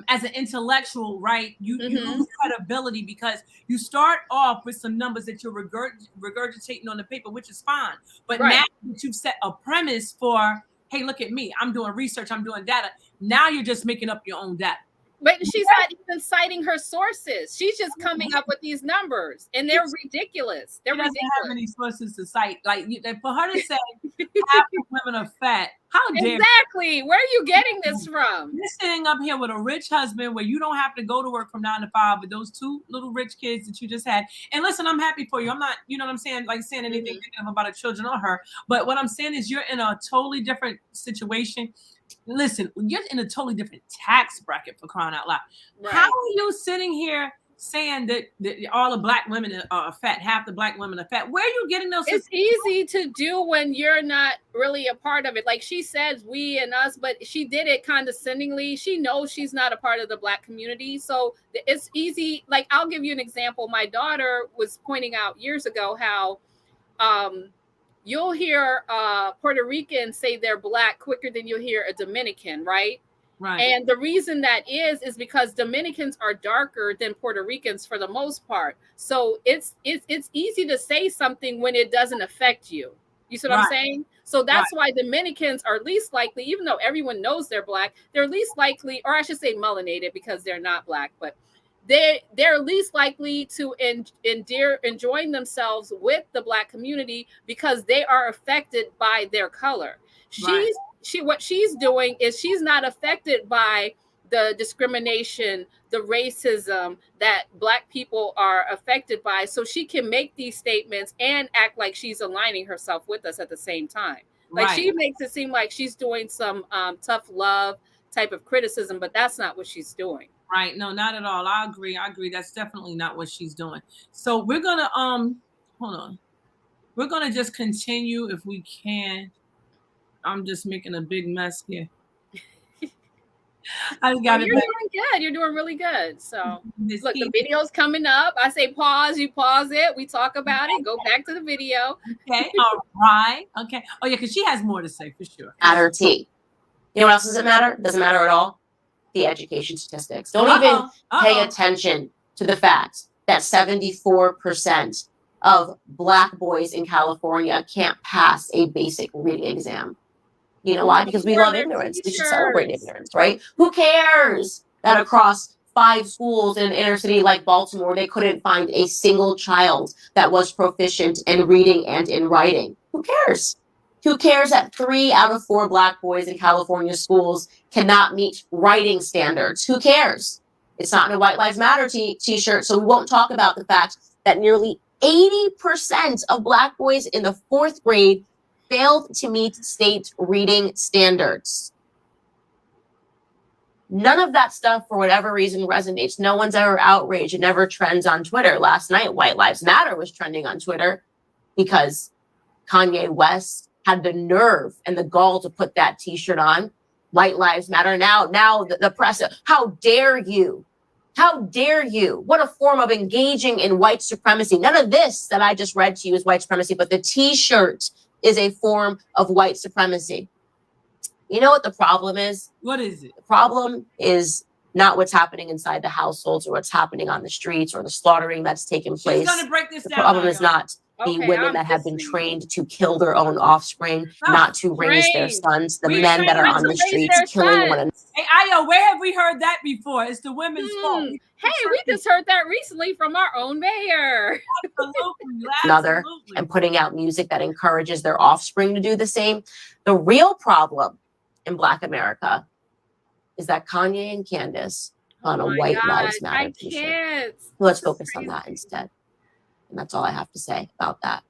as an intellectual, right, you lose credibility because you start off with some numbers that you're regurgitating on the paper, which is fine. But now that you've set a premise for, hey, look at me, I'm doing research, I'm doing data. Now you're just making up your own data. But she's not even citing her sources. She's just coming up with these numbers, and they're ridiculous. They're ridiculous. Have any sources to cite. Like for her to say half of women are fat. How dare exactly? Where are you getting this from? You're sitting up here with a rich husband where you don't have to go to work from 9 to 5 with those 2 little rich kids that you just had. And listen, I'm happy for you. I'm not, you know what I'm saying, like saying anything negative about her children or her. But what I'm saying is you're in a totally different situation. Listen, you're in a totally different tax bracket, for crying out loud. Right. How are you sitting here saying that all the black women are fat, half the black women are fat? Where are you getting those? It's easy to do when you're not really a part of it. Like she says we and us, but she did it condescendingly. She knows she's not a part of the black community. So it's easy. Like I'll give you an example. My daughter was pointing out years ago how you'll hear Puerto Ricans say they're black quicker than you'll hear a Dominican, right? Right. And the reason that is because Dominicans are darker than Puerto Ricans for the most part. So it's easy to say something when it doesn't affect you. You see what I'm saying? So that's why Dominicans are least likely, even though everyone knows they're black, they're least likely, or I should say melanated because they're not black, but they're least likely to enjoying themselves with the black community because they are affected by their color. What she's doing is she's not affected by the discrimination, the racism that black people are affected by. So she can make these statements and act like she's aligning herself with us at the same time. Like she makes it seem like she's doing some tough love type of criticism, but that's not what she's doing. Right. No, not at all. I agree. That's definitely not what she's doing. So we're gonna hold on. We're gonna just continue if we can. I'm just making a big mess here. You're doing good. You're doing really good. So look, the video's coming up. I say pause, you pause it. We talk about it. Go back to the video. Okay. All right. Okay. Oh yeah, because she has more to say for sure. Matter T. You know what else doesn't matter? Doesn't matter at all. The education statistics. Don't even pay attention to the fact that 74% of black boys in California can't pass a basic reading exam. You know why? Because we love ignorance. We should celebrate ignorance, right? Who cares that across 5 schools in an inner city like Baltimore, they couldn't find a single child that was proficient in reading and in writing? Who cares? Who cares that 3 out of 4 black boys in California schools cannot meet writing standards? Who cares? It's not in a White Lives Matter t-shirt, so we won't talk about the fact that nearly 80% of black boys in the 4th grade failed to meet state reading standards. None of that stuff, for whatever reason, resonates. No one's ever outraged. It never trends on Twitter. Last night, White Lives Matter was trending on Twitter because Kanye West had the nerve and the gall to put that t-shirt on. White Lives Matter. Now the press, how dare you? How dare you? What a form of engaging in white supremacy. None of this that I just read to you is white supremacy, but the t-shirt is a form of white supremacy. You know what the problem is? What is it? The problem is not what's happening inside the households or what's happening on the streets or the slaughtering that's taking place. She's gonna break this down. The problem is not the women that have been trained to kill their own offspring, not to raise their sons, the men that are on the streets killing one another. Hey, Ayo, where have we heard that before? It's the women's fault. Hey, we just heard that recently from our own mayor. Another, and putting out music that encourages their offspring to do the same. The real problem in Black America is that Kanye and Candace on a White Lives Matter t-shirt. Let's focus on that instead. And that's all I have to say about that.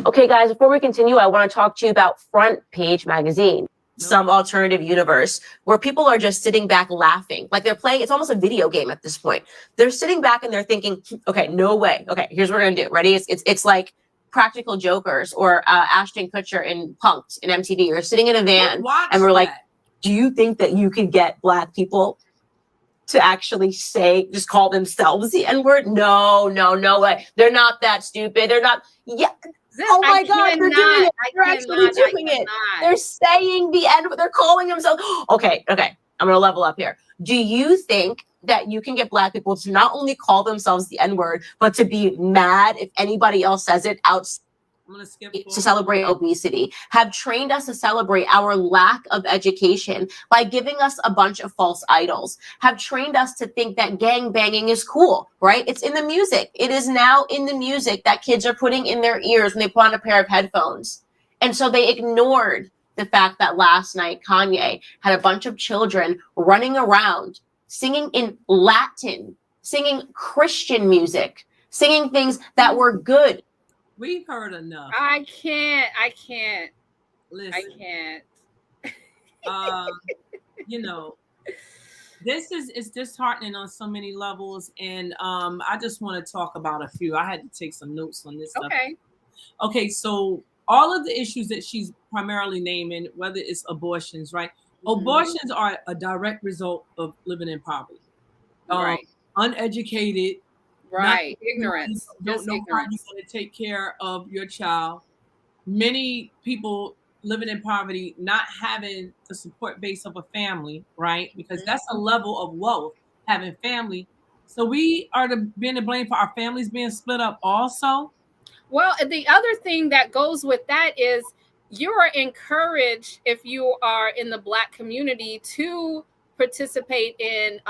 Okay, guys, before we continue, I want to talk to you about Front Page Magazine, some alternative universe where people are just sitting back laughing. Like they're playing, it's almost a video game at this point. They're sitting back and they're thinking, okay, no way. Okay, here's what we're going to do. Ready? It's like Practical Jokers or Ashton Kutcher in Punk'd in MTV. We're sitting in a van and we're like, do you think that you could get Black people to actually say, just call themselves the N-word? No way. They're not that stupid. They're not. Yeah. Oh my God, they're doing it. They're actually doing it. They're saying the N-word. They're calling themselves. Okay. I'm going to level up here. Do you think that you can get Black people to not only call themselves the N-word, but to be mad if anybody else says it out? to celebrate obesity, have trained us to celebrate our lack of education by giving us a bunch of false idols, have trained us to think that gang banging is cool, right? It's in the music. It is now in the music that kids are putting in their ears when they put on a pair of headphones. And so they ignored the fact that last night Kanye had a bunch of children running around singing in Latin, singing Christian music, singing things that were good. We've heard enough. I can't. Listen, I can't. You know, this is disheartening on so many levels, and I just want to talk about a few. I had to take some notes on this stuff. Okay, so all of the issues that she's primarily naming, whether it's abortions, right? Abortions are a direct result of living in poverty. Right. Uneducated. Right. Ignorance. Don't know how you're going to take care of your child. Many people living in poverty, not having the support base of a family, right? Because that's a level of wealth, having family. So we are being to blame for our families being split up also. Well, the other thing that goes with that is you are encouraged, if you are in the Black community, to participate in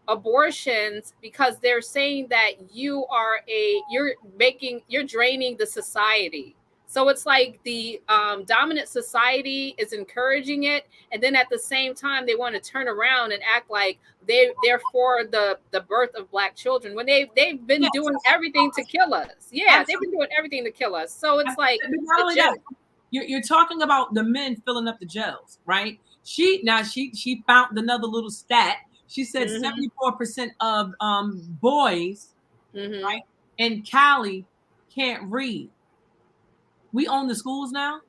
abortions, because they're saying that you're draining the society. So it's like the dominant society is encouraging it, and then at the same time they want to turn around and act like they're for the birth of Black children when they've been doing everything to kill us. Yeah, they've been doing everything to kill us. So it's like you're talking about the men filling up the jails, right? She found another little stat. She said 74% of boys, right, in Cali can't read. We own the schools now?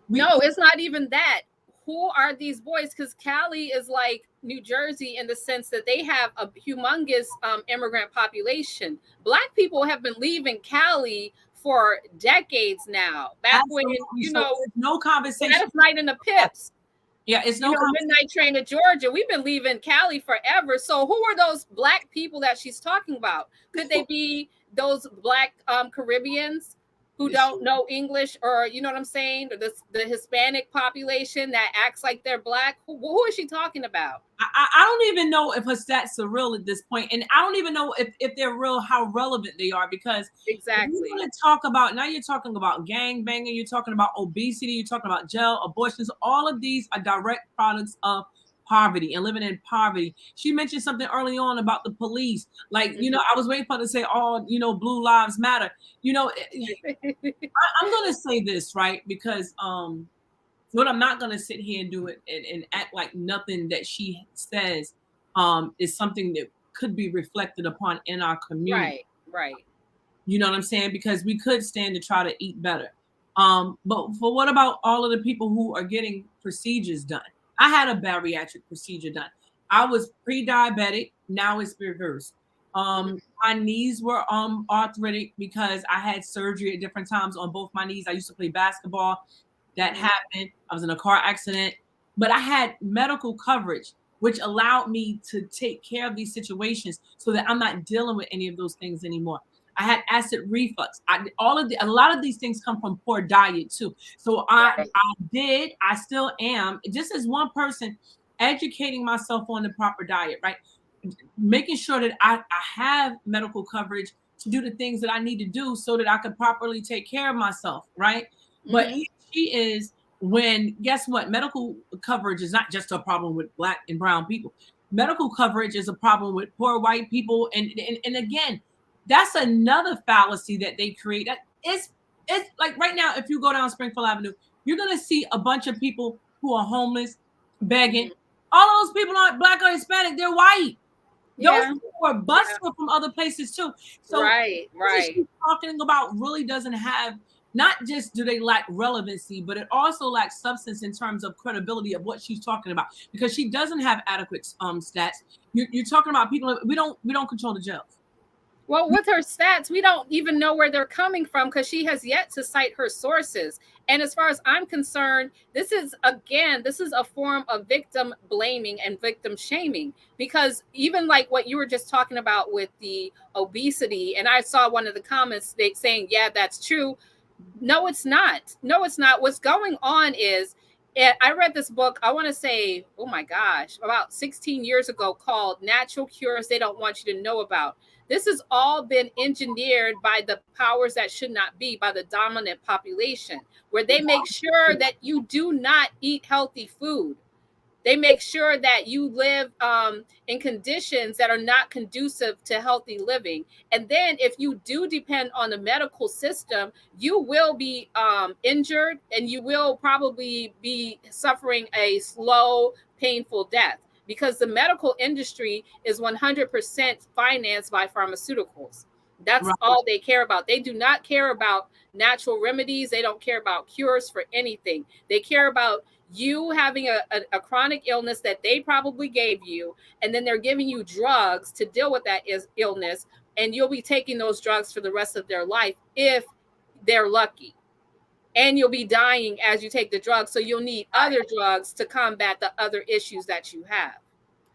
No, it's not even that. Who are these boys? Because Cali is like New Jersey in the sense that they have a humongous immigrant population. Black people have been leaving Cali for decades now. Back when, no conversation. That night in the Pips. Yeah, it's no midnight train to Georgia. We've been leaving Cali forever. So who are those Black people that she's talking about? Could they be those Black Caribbeans who don't know English, or you know what I'm saying? Or the Hispanic population that acts like they're Black? Who is she talking about? I don't even know if her stats are real at this point, and I don't even know if they're real, how relevant they are, because exactly. We're going to talk about, now you're talking about gang banging, you're talking about obesity, you're talking about jail, abortions. All of these are direct products of poverty and living in poverty. She mentioned something early on about the police. Like, I was waiting for her to say, blue lives matter. I'm going to say this, right? Because what I'm not going to sit here and do it and act like nothing that she says is something that could be reflected upon in our community. Right. You know what I'm saying? Because we could stand to try to eat better. But for what about all of the people who are getting procedures done? I had a bariatric procedure done. I was pre-diabetic. Now it's reversed. My knees were arthritic because I had surgery at different times on both my knees. I used to play basketball. That happened. I was in a car accident. But I had medical coverage, which allowed me to take care of these situations so that I'm not dealing with any of those things anymore. I had acid reflux. A lot of these things come from poor diet too. So I still am, just as one person, educating myself on the proper diet, right? Making sure that I have medical coverage to do the things that I need to do so that I could properly take care of myself, right? But she is, when, guess what? Medical coverage is not just a problem with Black and brown people. Medical coverage is a problem with poor white people. And again, that's another fallacy that they create. That it's like right now, if you go down Springfield Avenue, you're going to see a bunch of people who are homeless, begging. All those people aren't Black or Hispanic. They're white. Those people are busted from other places too. So what she's talking about really doesn't have, not just do they lack relevancy, but it also lacks substance in terms of credibility of what she's talking about, because she doesn't have adequate stats. You're talking about people. We don't control the jails. Well, with her stats, we don't even know where they're coming from because she has yet to cite her sources. And as far as I'm concerned, this is a form of victim blaming and victim shaming, because even like what you were just talking about with the obesity, and I saw one of the comments saying, yeah, that's true. No, it's not. No, it's not. What's going on is, I read this book, I want to say, oh my gosh, about 16 years ago, called Natural Cures They Don't Want You to Know About. This has all been engineered by the powers that should not be, by the dominant population, where they make sure that you do not eat healthy food. They make sure that you live in conditions that are not conducive to healthy living. And then if you do depend on the medical system, you will be injured, and you will probably be suffering a slow, painful death, because the medical industry is 100% financed by pharmaceuticals. That's Right. all they care about. They do not care about natural remedies. They don't care about cures for anything. They care about you having a chronic illness that they probably gave you, and then they're giving you drugs to deal with that illness, and you'll be taking those drugs for the rest of their life if they're lucky, and you'll be dying as you take the drugs, so you'll need other drugs to combat the other issues that you have.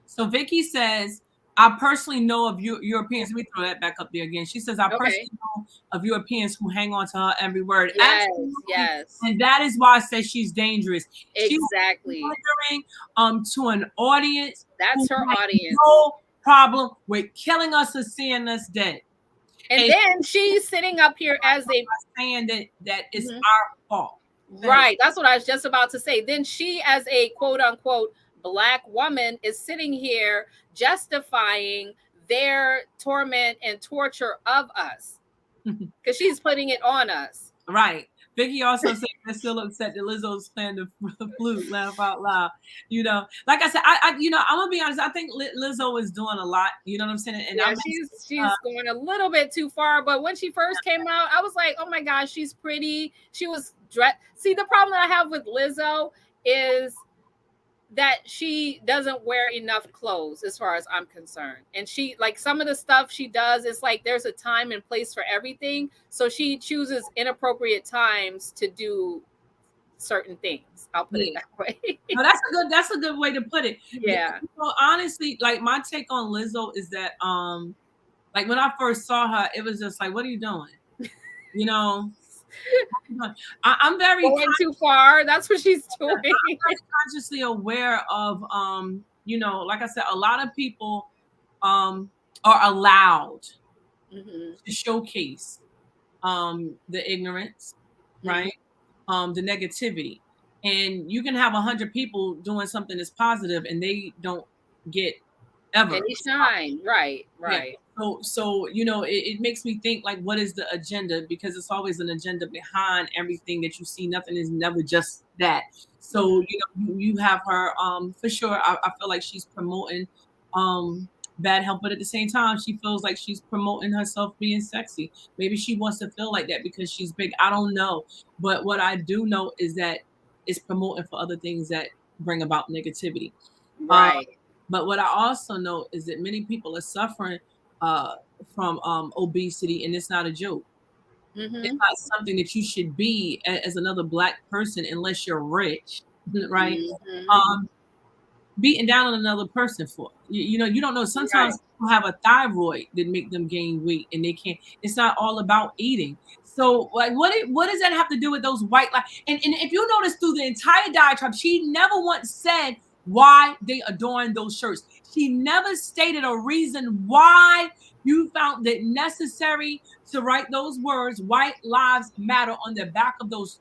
So Vicky says, I personally know of Europeans. Let me throw that back up there again. She says, I personally know of Europeans who hang on to her every word. Yes, Absolutely. yes. And that is why I say she's dangerous. Exactly. She's pandering to an audience. That's her audience. No problem with killing us or seeing us dead. And then she's sitting up here as a saying that it's our fault. Right. That's what I was just about to say. Then she, as a quote unquote Black woman, is sitting here justifying their torment and torture of us, because she's putting it on us. Right. Vicky also said they're still upset that Lizzo's playing the flute. Laugh out loud. You know, like I said, I'm gonna be honest. I think Lizzo is doing a lot. You know what I'm saying? And yeah, she's going a little bit too far. But when she first came out, I was like, oh my gosh, she's pretty. She was dressed. See, the problem that I have with Lizzo is that she doesn't wear enough clothes, as far as I'm concerned. And she, like, some of the stuff she does, it's like there's a time and place for everything. So she chooses inappropriate times to do certain things. I'll put it that way. No, that's a good way to put it. Yeah. So honestly, like, my take on Lizzo is that like, when I first saw her, it was just like, what are you doing? You know, I'm very going too far. That's what she's doing. I'm very consciously aware of you know, like I said, a lot of people are allowed to showcase the ignorance, right? The negativity. And you can have 100 people doing something that's positive and they don't get ever any shine. Right. Yeah. So you know, it makes me think, like, what is the agenda? Because it's always an agenda behind everything that you see. Nothing is never just that. So you know, you have her for sure. I feel like she's promoting bad health, but at the same time, she feels like she's promoting herself being sexy. Maybe she wants to feel like that because she's big. I don't know. But what I do know is that it's promoting for other things that bring about negativity. Right. But what I also know is that many people are suffering from obesity, and it's not a joke. It's not something that you should be as another Black person, unless you're rich, right? Beating down on another person for. You know, you don't know. Sometimes people have a thyroid that make them gain weight, and they can't. It's not all about eating. So, like, what does that have to do with those white lives? And if you notice through the entire diatribe, she never once said why they adorn those shirts. She never stated a reason why you found it necessary to write those words, "White Lives Matter," on the back of those.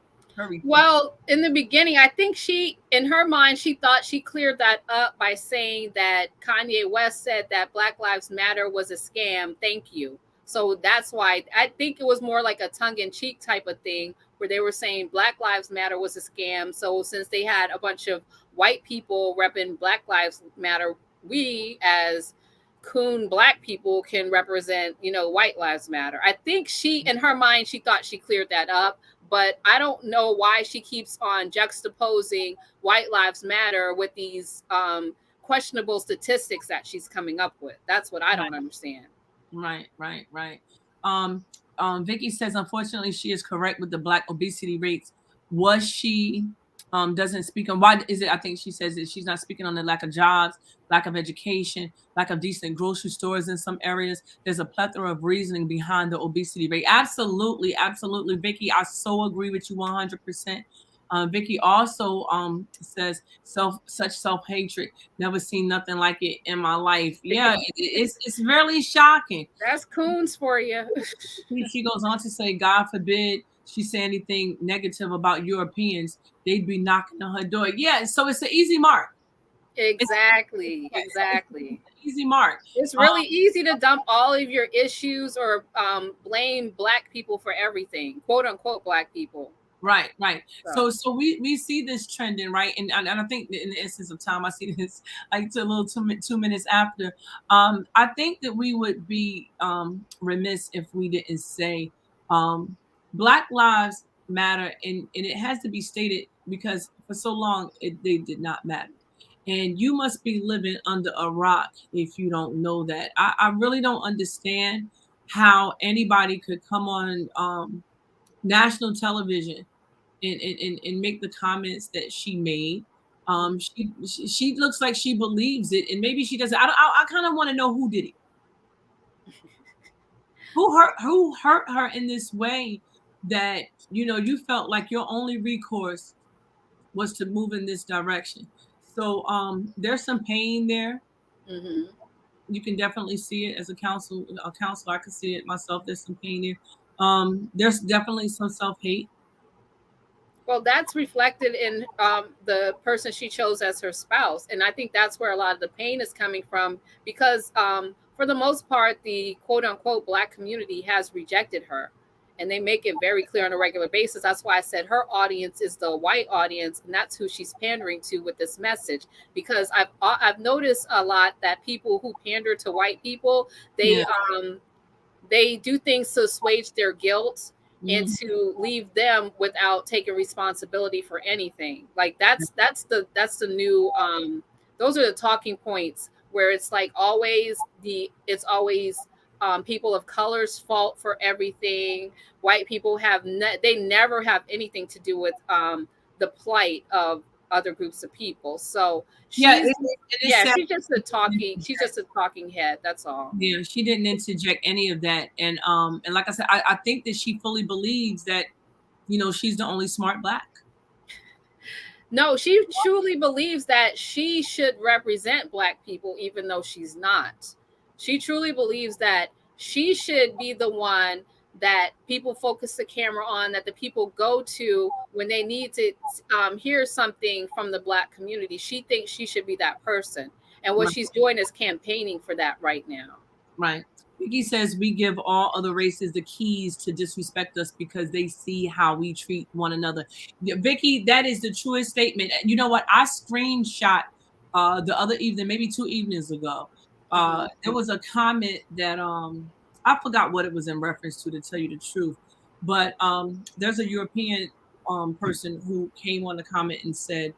Well, in the beginning, I think she, in her mind, she thought she cleared that up by saying that Kanye West said that Black Lives Matter was a scam. Thank you. So that's why I think it was more like a tongue-in-cheek type of thing, where they were saying Black Lives Matter was a scam. So since they had a bunch of white people repping Black Lives Matter, we as coon Black people can represent, you know, White Lives Matter. I think she, in her mind, she thought she cleared that up. But I don't know why she keeps on juxtaposing White Lives Matter with these questionable statistics that she's coming up with. That's what I don't understand. Right. Vicky says, unfortunately, she is correct with the Black obesity rates. Was she doesn't speak on why is it. I think she says that she's not speaking on the lack of jobs, lack of education, lack of decent grocery stores in some areas. There's a plethora of reasoning behind the obesity rate. Absolutely, absolutely, Vicky. I so agree with you 100%. Vicky also says such self-hatred. Never seen nothing like it in my life. Yeah, it's really shocking. That's coons for you. She goes on to say, God forbid she say anything negative about Europeans, they'd be knocking on her door. Yeah, so it's an easy mark. Exactly. It's an easy mark. It's really easy to dump all of your issues or blame Black people for everything, quote unquote Black people. Right. So we see this trending, right? And I think that in the instance of time, I see this like a little 2 minutes after. I think that we would be remiss if we didn't say Black lives matter, and it has to be stated because for so long they did not matter. And you must be living under a rock if you don't know that. I really don't understand how anybody could come on national television and make the comments that she made. She looks like she believes it, and maybe she doesn't. I kind of want to know who did it. Who hurt her in this way that you felt like your only recourse was to move in this direction. So there's some pain there. Mm-hmm. You can definitely see it as a counselor. I can see it myself. There's some pain there. There's definitely some self-hate. Well, that's reflected in the person she chose as her spouse. And I think that's where a lot of the pain is coming from because for the most part, the quote unquote Black community has rejected her. And they make it very clear on a regular basis. That's why I said her audience is the white audience, and that's who she's pandering to with this message. Because I've noticed a lot that people who pander to white people, they do things to assuage their guilt and to leave them without taking responsibility for anything. Like that's the new those are the talking points where it's like it's always people of color's fault for everything. White people they never have anything to do with the plight of other groups of people. So she's just a talking head. That's all. Yeah, she didn't interject any of that, and like I said, I think that she fully believes that she's the only smart Black. No, she truly believes that she should represent Black people, even though she's not. She truly believes that she should be the one that people focus the camera on, that the people go to when they need to hear something from the Black community. She thinks she should be that person. And what she's doing is campaigning for that right now. Right. Vicky says we give all other races the keys to disrespect us because they see how we treat one another. Yeah, Vicky, that is the truest statement. You know what? I screenshot the other evening, maybe 2 evenings ago. There was a comment that I forgot what it was in reference to tell you the truth. But there's a European person who came on the comment and said,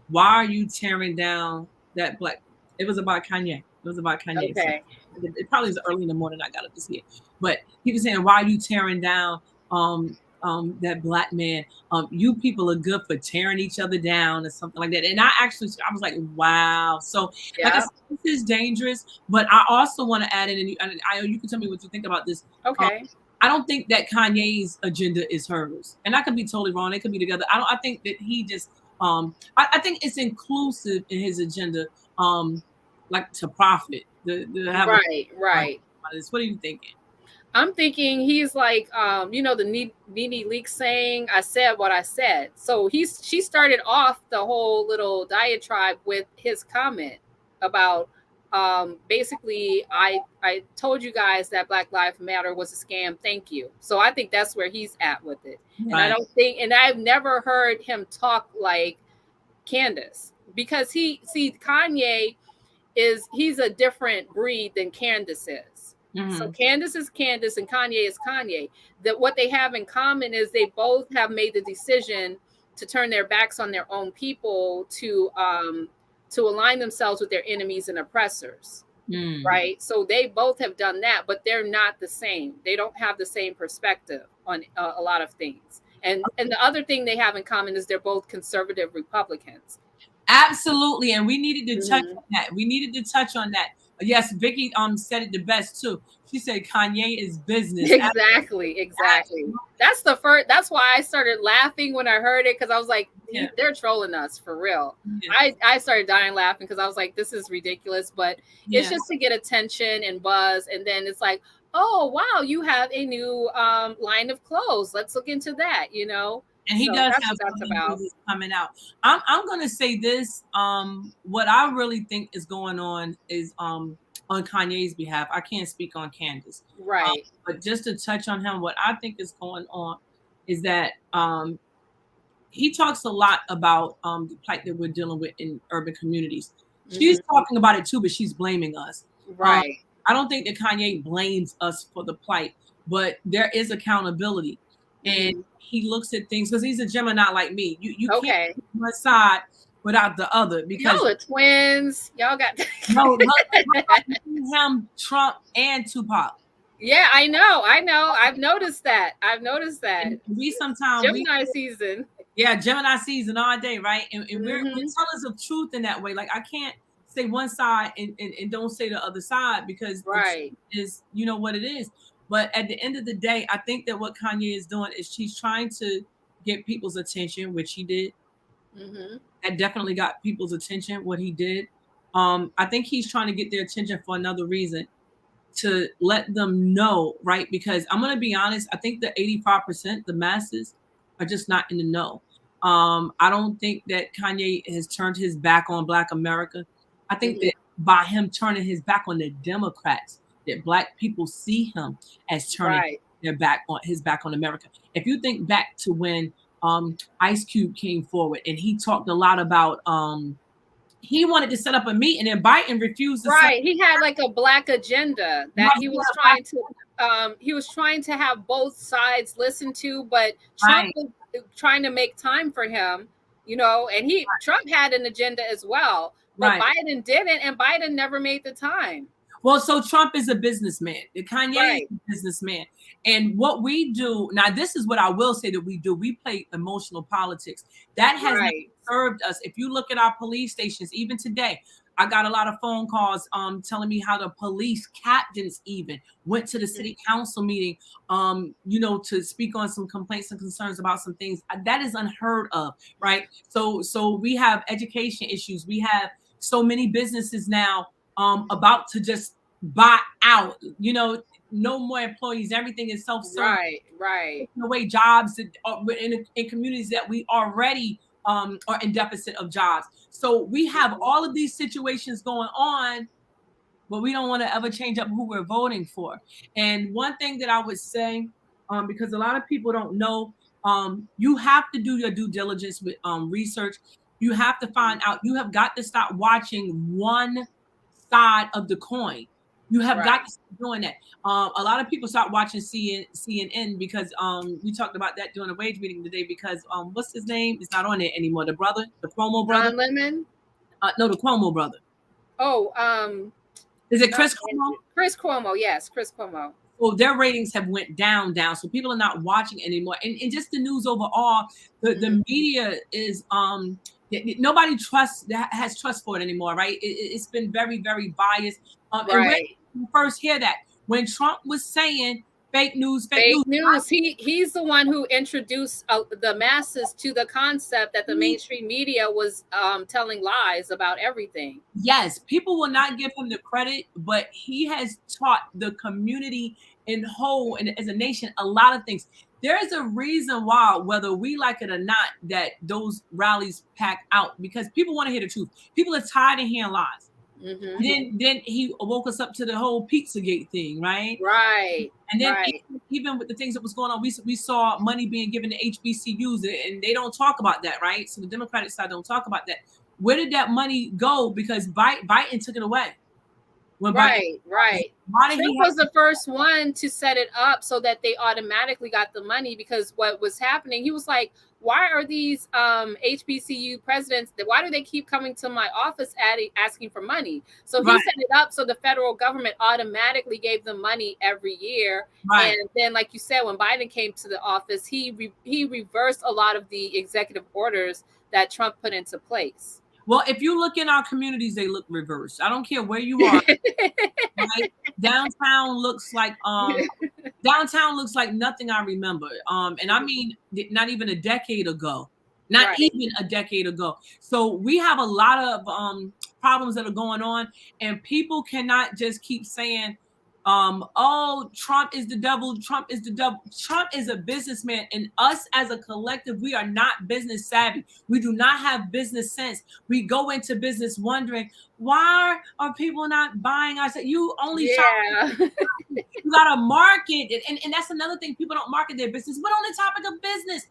"Why are you tearing down that Black?" It was about Kanye. It was about Kanye. Okay. So it probably was early in the morning. I got up to see it, but he was saying, "Why are you tearing down that Black man? You people are good for tearing each other down or something like that." And I was like, "Wow!" So like I said, this is dangerous. But I also want to add in, and you can tell me what you think about this. Okay. I don't think that Kanye's agenda is hers, and I could be totally wrong. They could be together. I think that he just I think it's inclusive in his agenda. Like to profit. Right. What are you thinking? I'm thinking he's like, the Nene Leakes saying, "I said what I said." So she started off the whole little diatribe with his comment about basically, I told you guys that Black Lives Matter was a scam. Thank you. So I think that's where he's at with it. Right. And I've never heard him talk like Candace because Kanye he's a different breed than Candace is. So Candace is Candace and Kanye is Kanye. That what they have in common is they both have made the decision to turn their backs on their own people to align themselves with their enemies and oppressors. Right. So they both have done that, but they're not the same. They don't have the same perspective on a lot of things. And the other thing they have in common is they're both conservative Republicans. Absolutely, and we needed to touch on that. We needed to touch on that. Yes, Vicky said it the best too. She said Kanye is business. Exactly. That's the first. That's why I started laughing when I heard it, because I was like, they're trolling us for real. I started dying laughing because I was like, this is ridiculous, but it's just to get attention and buzz, and then it's like, oh wow, you have a new line of clothes. Let's look into that. And he does have something coming out. I'm gonna say this. What I really think is going on is on Kanye's behalf. I can't speak on Candace. Right. But just to touch on him, what I think is going on is that he talks a lot about the plight that we're dealing with in urban communities. She's talking about it too, but she's blaming us. Right. I don't think that Kanye blames us for the plight, but there is accountability. And he looks at things because he's a Gemini like me. You can't pick one side without the other, because y'all are twins. Y'all got him, Trump, and Tupac. Yeah, I know. I've noticed that. And we sometimes Gemini season. Yeah, Gemini season all day, right? And we're tellers of truth in that way. Like, I can't say one side and don't say the other side, because right is what it is. But at the end of the day, I think that what Kanye is doing is she's trying to get people's attention, which he did. That definitely got people's attention, what he did. I think he's trying to get their attention for another reason, to let them know, right? Because I'm going to be honest, I think the 85%, the masses, are just not in the know. I don't think that Kanye has turned his back on Black America. I think that by him turning his back on the Democrats, that Black people see him as turning his back on America. If you think back to when Ice Cube came forward and he talked a lot about he wanted to set up a meeting and Biden refused to. Right, he had like a Black agenda that he was trying to have both sides listen to, but Trump was trying to make time for him, and Trump had an agenda as well, but Biden didn't, and Biden never made the time. Well, so Trump is a businessman. Kanye is a businessman. And what we do, now this is what I will say that we do. We play emotional politics. That has not served us. If you look at our police stations, even today, I got a lot of phone calls telling me how the police captains even went to the city council meeting, to speak on some complaints and concerns about some things. That is unheard of, right? So we have education issues. We have so many businesses now about to just buy out, no more employees. Everything is self-service. Right. Taking away jobs in communities that we already are in deficit of jobs. So we have all of these situations going on, but we don't want to ever change up who we're voting for. And one thing that I would say, because a lot of people don't know, you have to do your due diligence with research. You have to find out. You have got to stop watching one side of the coin. You have got to stop doing that. A lot of people start watching CNN because we talked about that during the WAGE meeting today, because what's his name? It's not on there anymore. The brother, the Cuomo brother. Don Lemon? No, the Cuomo brother. Oh, is it Chris Cuomo? Chris Cuomo, yes, Chris Cuomo. Well, their ratings have went down. So people are not watching anymore. And just the news overall, the media is nobody has trust for it anymore, right? It's been very, very biased. And when you first hear that, when Trump was saying fake news, he's the one who introduced the masses to the concept that the mainstream media was telling lies about everything. Yes, people will not give him the credit, but he has taught the community in whole and as a nation a lot of things. There is a reason why, whether we like it or not, that those rallies pack out, because people want to hear the truth. People are tired of hearing lies. Then he woke us up to the whole Pizzagate thing, right? Right. And then even with the things that was going on, we saw money being given to HBCUs, and they don't talk about that, right? So the Democratic side don't talk about that. Where did that money go? Because Biden took it away. Right. Why did Trump was the first one to set it up so that they automatically got the money, because what was happening, he was like, why are these HBCU presidents, why do they keep coming to my office asking for money? So he set it up so the federal government automatically gave them money every year. Right. And then, like you said, when Biden came to the office, he reversed a lot of the executive orders that Trump put into place. Well, if you look in our communities, they look reversed. I don't care where you are. Right? Downtown looks like nothing I remember. And I mean, not even a decade ago. Not even a decade ago. So we have a lot of problems that are going on, and people cannot just keep saying, oh, Trump is the devil. Trump is the devil. Trump is a businessman, and us as a collective, we are not business savvy. We do not have business sense. We go into business wondering, why are people not buying? I said, you only shop. You got to market it. And that's another thing. People don't market their business. But on the topic of business,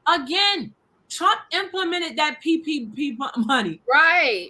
again, Trump implemented that PPP money. Right.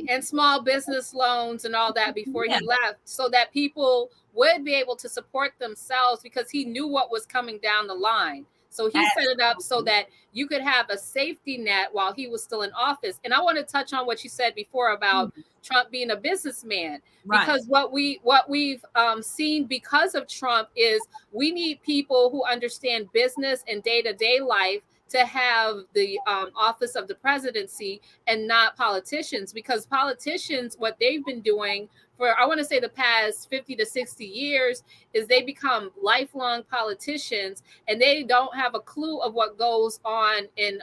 And small business loans and all that before he left, so that people would be able to support themselves, because he knew what was coming down the line. So he set it up so that you could have a safety net while he was still in office. And I want to touch on what you said before about Trump being a businessman, because what we've seen because of Trump is we need people who understand business and day-to-day life to have the office of the presidency, and not politicians, because politicians, what they've been doing for, I want to say, the past 50 to 60 years is they become lifelong politicians, and they don't have a clue of what goes on in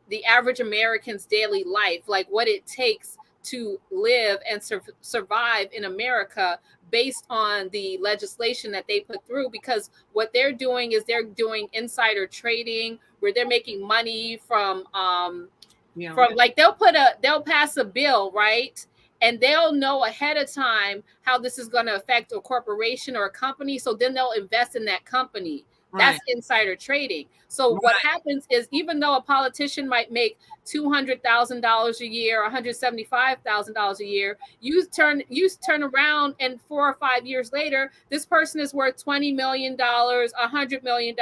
the average American's daily life, like what it takes to live and survive in America, based on the legislation that they put through. Because what they're doing is they're doing insider trading, where they're making money from like they'll pass a bill, right? And they'll know ahead of time how this is going to affect a corporation or a company. So then they'll invest in that company. That's insider trading. So what happens is, even though a politician might make $200,000 a year, $175,000 a year, you turn around, and 4 or 5 years later, this person is worth $20 million, $100 million.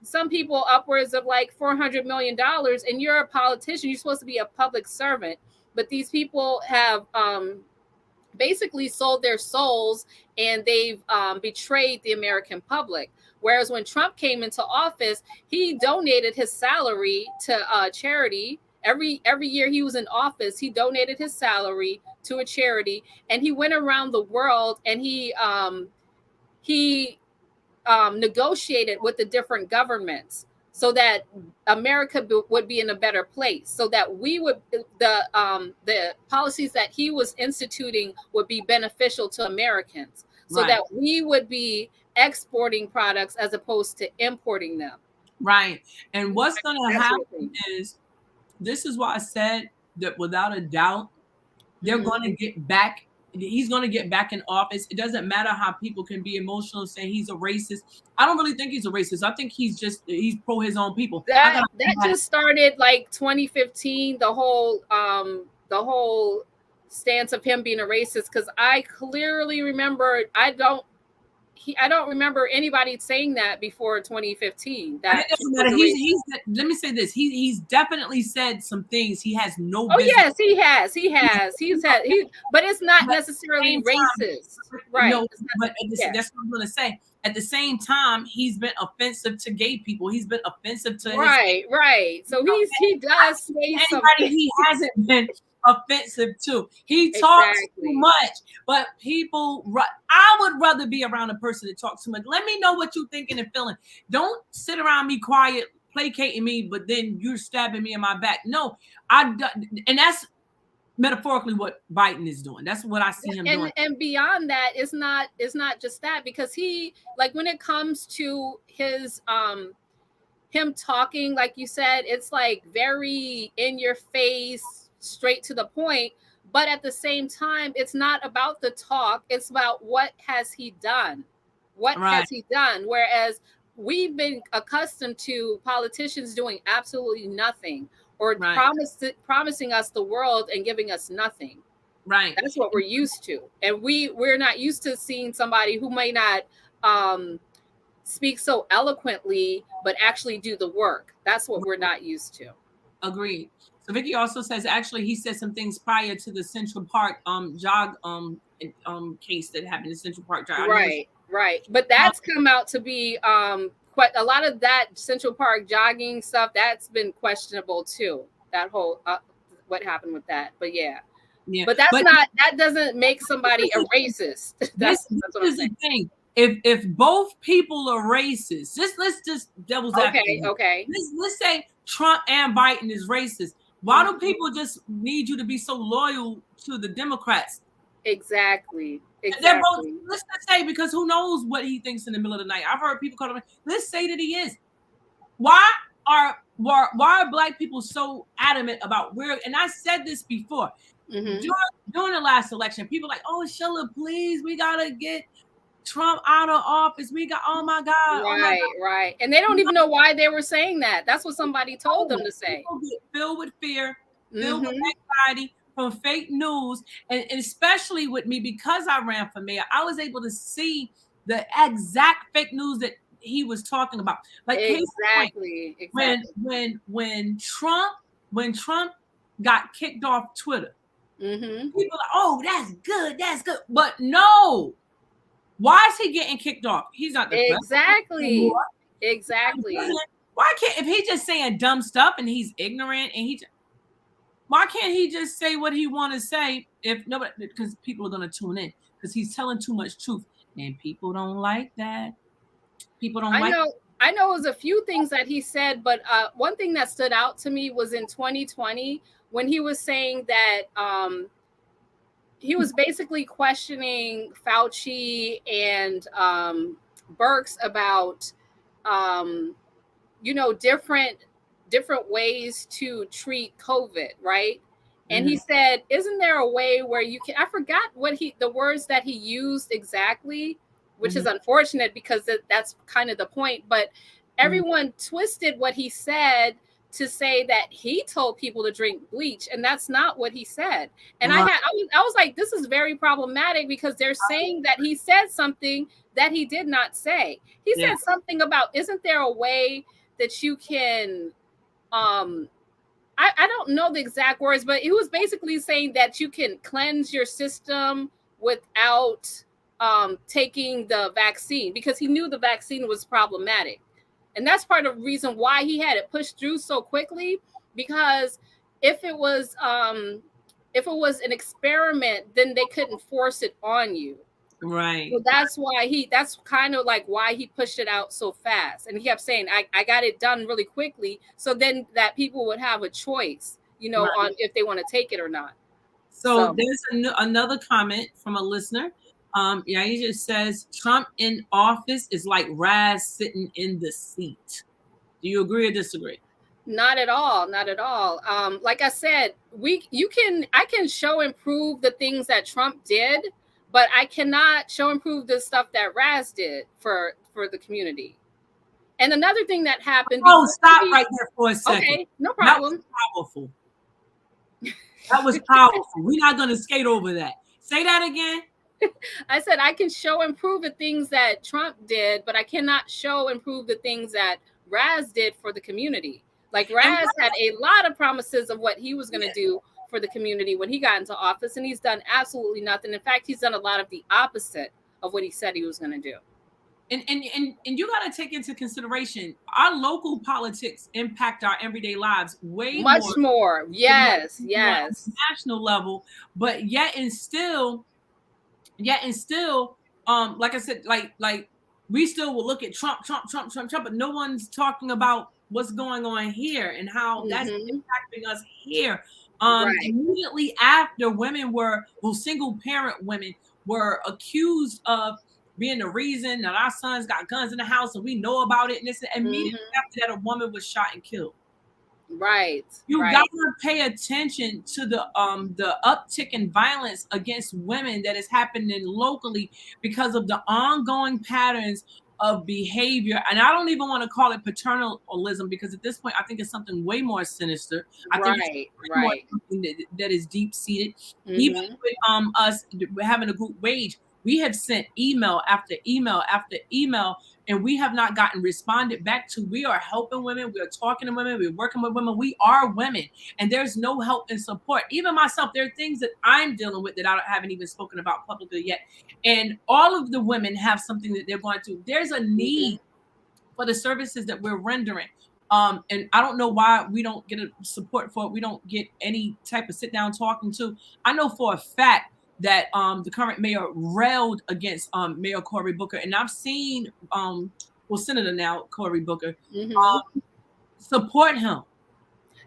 Some people upwards of like $400 million, and you're a politician. You're supposed to be a public servant, but these people have basically sold their souls, and they've betrayed the American public. Whereas when Trump came into office, he donated his salary to charity. Every year he was in office, he donated his salary to a charity, and he went around the world, and he negotiated with the different governments so that America would be in a better place, so that we would, the policies that he was instituting would be beneficial to Americans, so that we would be exporting products as opposed to importing them. Right. And what's going to happen is, this is why I said that without a doubt, they're going to get back. He's going to get back in office. It doesn't matter how people can be emotional and say he's a racist. I don't really think he's a racist. I think he's pro his own people. That just started like 2015, the whole stance of him being a racist, because I clearly remember, I don't remember anybody saying that before 2015. That let me say this. He's definitely said some things he has no business. Yes, he has. But it's not necessarily racist. Right. No, but that's what I'm going to say. At the same time, he's been offensive to gay people. He's been offensive to right. So he does say anybody he hasn't been offensive to. He talks too much, but I would rather be around a person that talks too much. Let me know what you're thinking and feeling. Don't sit around me quiet, placating me, but then you're stabbing me in my back. No, and that's metaphorically what Biden is doing. That's what I see him doing. And beyond that, it's not just that, because he, like, when it comes to his him talking, like you said, it's like very in your face, straight to the point. But at the same time, it's not about the talk. It's about what has he done? Has he done? Whereas we've been accustomed to politicians doing absolutely nothing, or promising us the world and giving us nothing. Right. That's what we're used to. And we're not used to seeing somebody who may not speak so eloquently, but actually do the work. That's what we're not used to. Agreed. So Vicky also says actually he said some things prior to the Central Park jog case that happened in Central Park jog. Right. But that's come out to be quite a lot of that Central Park jogging stuff. That's been questionable too. That whole what happened with that. But yeah. But that doesn't make somebody a racist. That's what I'm saying. The thing. If both people are racist, let's just devil's advocate. Okay. Let's say Trump and Biden is racist. Why do people just need you to be so loyal to the Democrats? Exactly. They're both, let's not say, because who knows what he thinks in the middle of the night. I've heard people call him. Let's say that he is. Why are Black people so adamant about where? And I said this before. During the last election, people like, oh, Sheila, please, we gotta get Trump out of office. We got, oh my God. Right. And they don't even know why they were saying that. That's what somebody told them to say. People get filled with fear, filled with anxiety from fake news. And especially with me, because I ran for mayor, I was able to see the exact fake news that he was talking about. Like exactly. When Trump got kicked off Twitter, people are like, oh, that's good. But no. Why is he getting kicked off? He's not the Exactly. Why can't, if he's just saying dumb stuff and he's ignorant and why can't he just say what he want to say? If nobody, because people are gonna tune in because he's telling too much truth and people don't like that. People don't like. I know it was a few things that he said, but one thing that stood out to me was in 2020 when he was saying that he was basically questioning Fauci and Birx about, different ways to treat COVID, right? And he said, isn't there a way where you can, I forgot the words that he used exactly, which is unfortunate because that's kind of the point, but everyone twisted what he said to say that he told people to drink bleach, and that's not what he said. And I was like, this is very problematic because they're saying that he said something that he did not say. He said something about, isn't there a way that you can, I don't know the exact words, but he was basically saying that you can cleanse your system without taking the vaccine because he knew the vaccine was problematic. And that's part of the reason why he had it pushed through so quickly, because if it was an experiment, then they couldn't force it on you. Right. So that's kind of like why he pushed it out so fast. And he kept saying, I got it done really quickly. So then that people would have a choice, on if they want to take it or not. So there's another comment from a listener. He just says Trump in office is like Raz sitting in the seat. Do you agree or disagree? Not at all. Like I said, I can show and prove the things that Trump did, but I cannot show and prove the stuff that Raz did for the community. And another thing that happened. Oh, stop right there for a second. Okay, no problem. That was powerful. We're not going to skate over that. Say that again. I said I can show and prove the things that Trump did, but I cannot show and prove the things that Raz did for the community. Like Raz had a lot of promises of what he was going to do for the community when he got into office, and he's done absolutely nothing. In fact, he's done a lot of the opposite of what he said he was going to do. And you got to take into consideration our local politics impact our everyday lives much more. Yes. National level, but yet and still, like I said, like we still will look at Trump, but no one's talking about what's going on here and how that's impacting us here. Immediately after single parent women were accused of being the reason that our sons got guns in the house and we know about it. And this immediately after that, a woman was shot and killed. Right. You gotta pay attention to the uptick in violence against women that is happening locally because of the ongoing patterns of behavior, and I don't even want to call it paternalism, because at this point I think it's something way more sinister. I think it's more something that is deep seated. Even with us having a group WAGE, we have sent email after email after email, and we have not gotten responded back to. We are helping women, we are talking to women, we're working with women, we are women, and there's no help and support. Even myself, there are things that I'm dealing with that I haven't even spoken about publicly yet, and all of the women have something that they're going to. There's a need for the services that we're rendering. And I don't know why we don't get a support for it. We don't get any type of sit down talking to. I know for a fact that the current mayor railed against Mayor Cory Booker, and I've seen Senator now Cory Booker support him.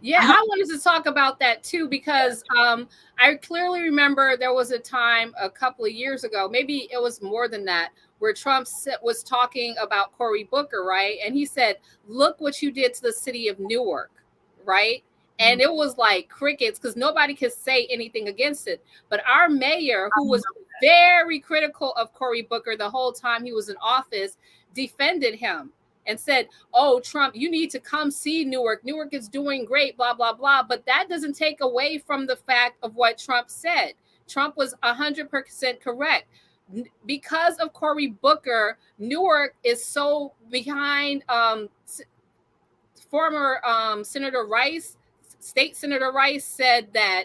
Yeah, I wanted to talk about that too, because I clearly remember there was a time a couple of years ago, maybe it was more than that, where Trump was talking about Cory Booker, right? And he said, look what you did to the city of Newark, right? And it was like crickets, because nobody could say anything against it. But our mayor, who was very critical of Cory Booker the whole time he was in office, defended him and said, oh, Trump, you need to come see Newark. Newark is doing great, blah, blah, blah. But that doesn't take away from the fact of what Trump said. Trump was 100% correct. Because of Cory Booker, Newark is so behind former Senator Rice. State Senator Rice said that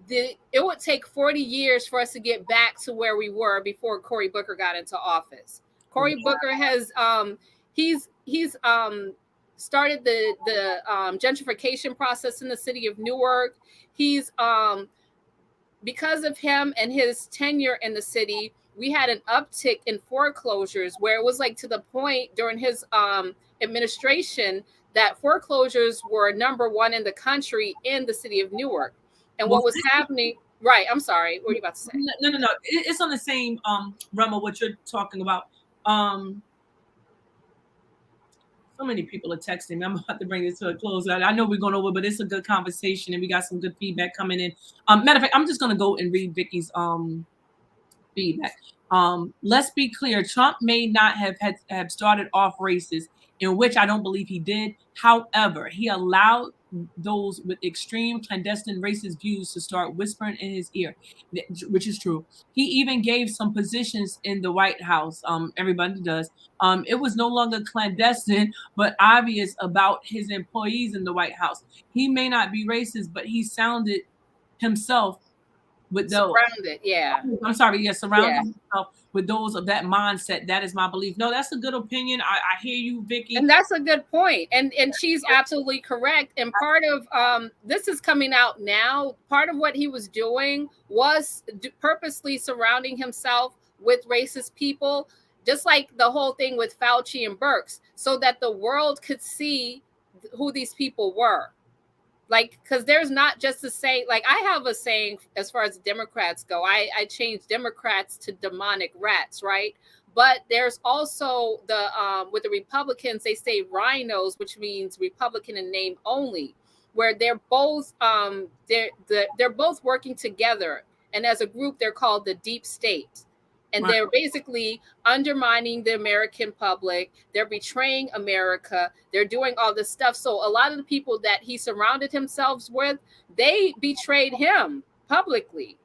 it would take 40 years for us to get back to where we were before Cory Booker got into office. Cory Booker has he's started the gentrification process in the city of Newark. He's because of him and his tenure in the city, we had an uptick in foreclosures, where it was like to the point during his administration that foreclosures were number one in the country in the city of Newark. And what was happening, right? I'm sorry, what are you about to say? No. It's on the same realm of what you're talking about. So many people are texting me. I'm about to bring this to a close. I know we're going over, but it's a good conversation, and we got some good feedback coming in. Matter of fact, I'm just going to go and read Vicky's feedback. Let's be clear. Trump may not have started off races, in which I don't believe he did. However, he allowed those with extreme clandestine racist views to start whispering in his ear, which is true. He even gave some positions in the White House. Everybody does. It was no longer clandestine, but obvious about his employees in the White House. He may not be racist, but he sounded himself with those. Surrounded, yeah. I'm sorry, yeah, surrounded himself with those of that mindset. That is my belief. No, that's a good opinion. I hear you, Vicky. And that's a good point. And she's absolutely correct. And part of this is coming out now. Part of what he was doing was purposely surrounding himself with racist people, just like the whole thing with Fauci and Birx, so that the world could see who these people were. Like, because there's not just a saying, like I have a saying as far as Democrats go, I changed Democrats to demonic rats, right? But there's also the with the Republicans, they say rhinos, which means Republican in name only, where they're both they're both working together, and as a group they're called the deep state. And they're basically undermining the American public. They're betraying America. They're doing all this stuff. So a lot of the people that he surrounded himself with, they betrayed him publicly.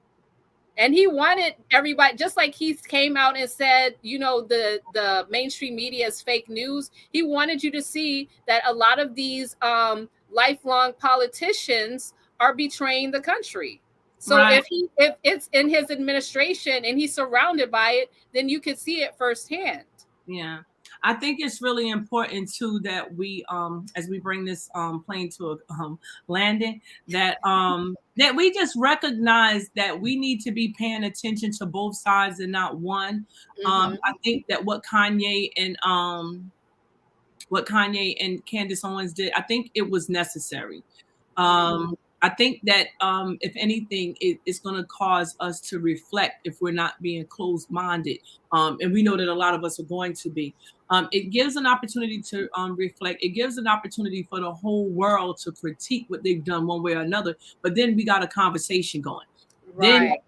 And he wanted everybody, just like he came out and said, you know, the mainstream media is fake news. He wanted you to see that a lot of these lifelong politicians are betraying the country. So if it's in his administration and he's surrounded by it, then you can see it firsthand. Yeah, I think it's really important too that we, as we bring this plane to a landing, that that we just recognize that we need to be paying attention to both sides and not one. I think that what Kanye and Candace Owens did, I think it was necessary. I think that if anything, it's going to cause us to reflect if we're not being closed-minded. And we know that a lot of us are going to be. It gives an opportunity to reflect. It gives an opportunity for the whole world to critique what they've done one way or another. But then we got a conversation going. Right.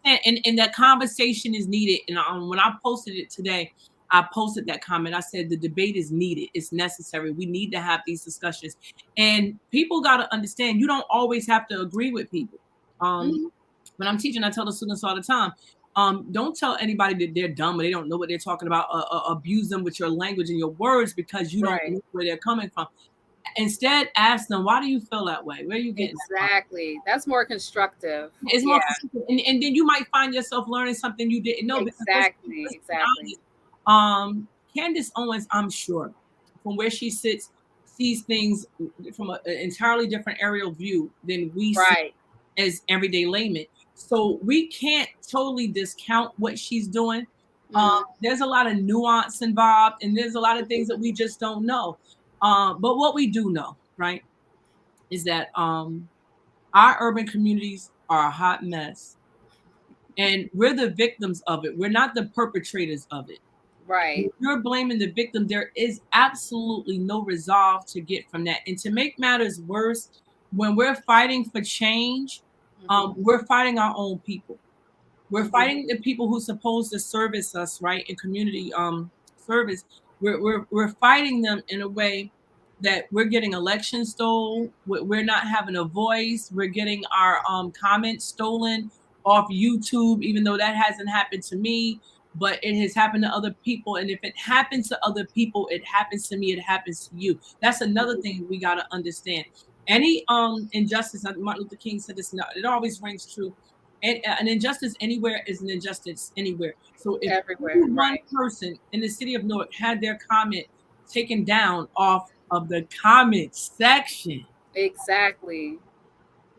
And that conversation is needed. And when I posted it today, I posted that comment. I said the debate is needed. It's necessary. We need to have these discussions. And people got to understand you don't always have to agree with people. When I'm teaching, I tell the students all the time, don't tell anybody that they're dumb or they don't know what they're talking about. Abuse them with your language and your words because you don't know where they're coming from. Instead, ask them, why do you feel that way? Where are you getting exactly? That's more constructive. It's more constructive. And then you might find yourself learning something you didn't know. Exactly. Candace Owens, I'm sure, from where she sits, sees things from an entirely different aerial view than we see as everyday laymen. So we can't totally discount what she's doing. There's a lot of nuance involved, and there's a lot of things that we just don't know. But what we do know, right, is that our urban communities are a hot mess. And we're the victims of it. We're not the perpetrators of it. Right. If you're blaming the victim, there is absolutely no resolve to get from that. And to make matters worse, when we're fighting for change, we're fighting our own people. We're fighting the people who's supposed to service us, right, in community service. We're fighting them in a way that we're getting elections stolen. We're not having a voice. We're getting our comments stolen off YouTube, even though that hasn't happened to me, but it has happened to other people. And if it happens to other people, it happens to me. It happens to you. That's another thing we got to understand. Any injustice, Martin Luther King said this, it always rings true. And an injustice anywhere is an injustice anywhere. So if one person in the city of Newark had their comment taken down off of the comment section, exactly,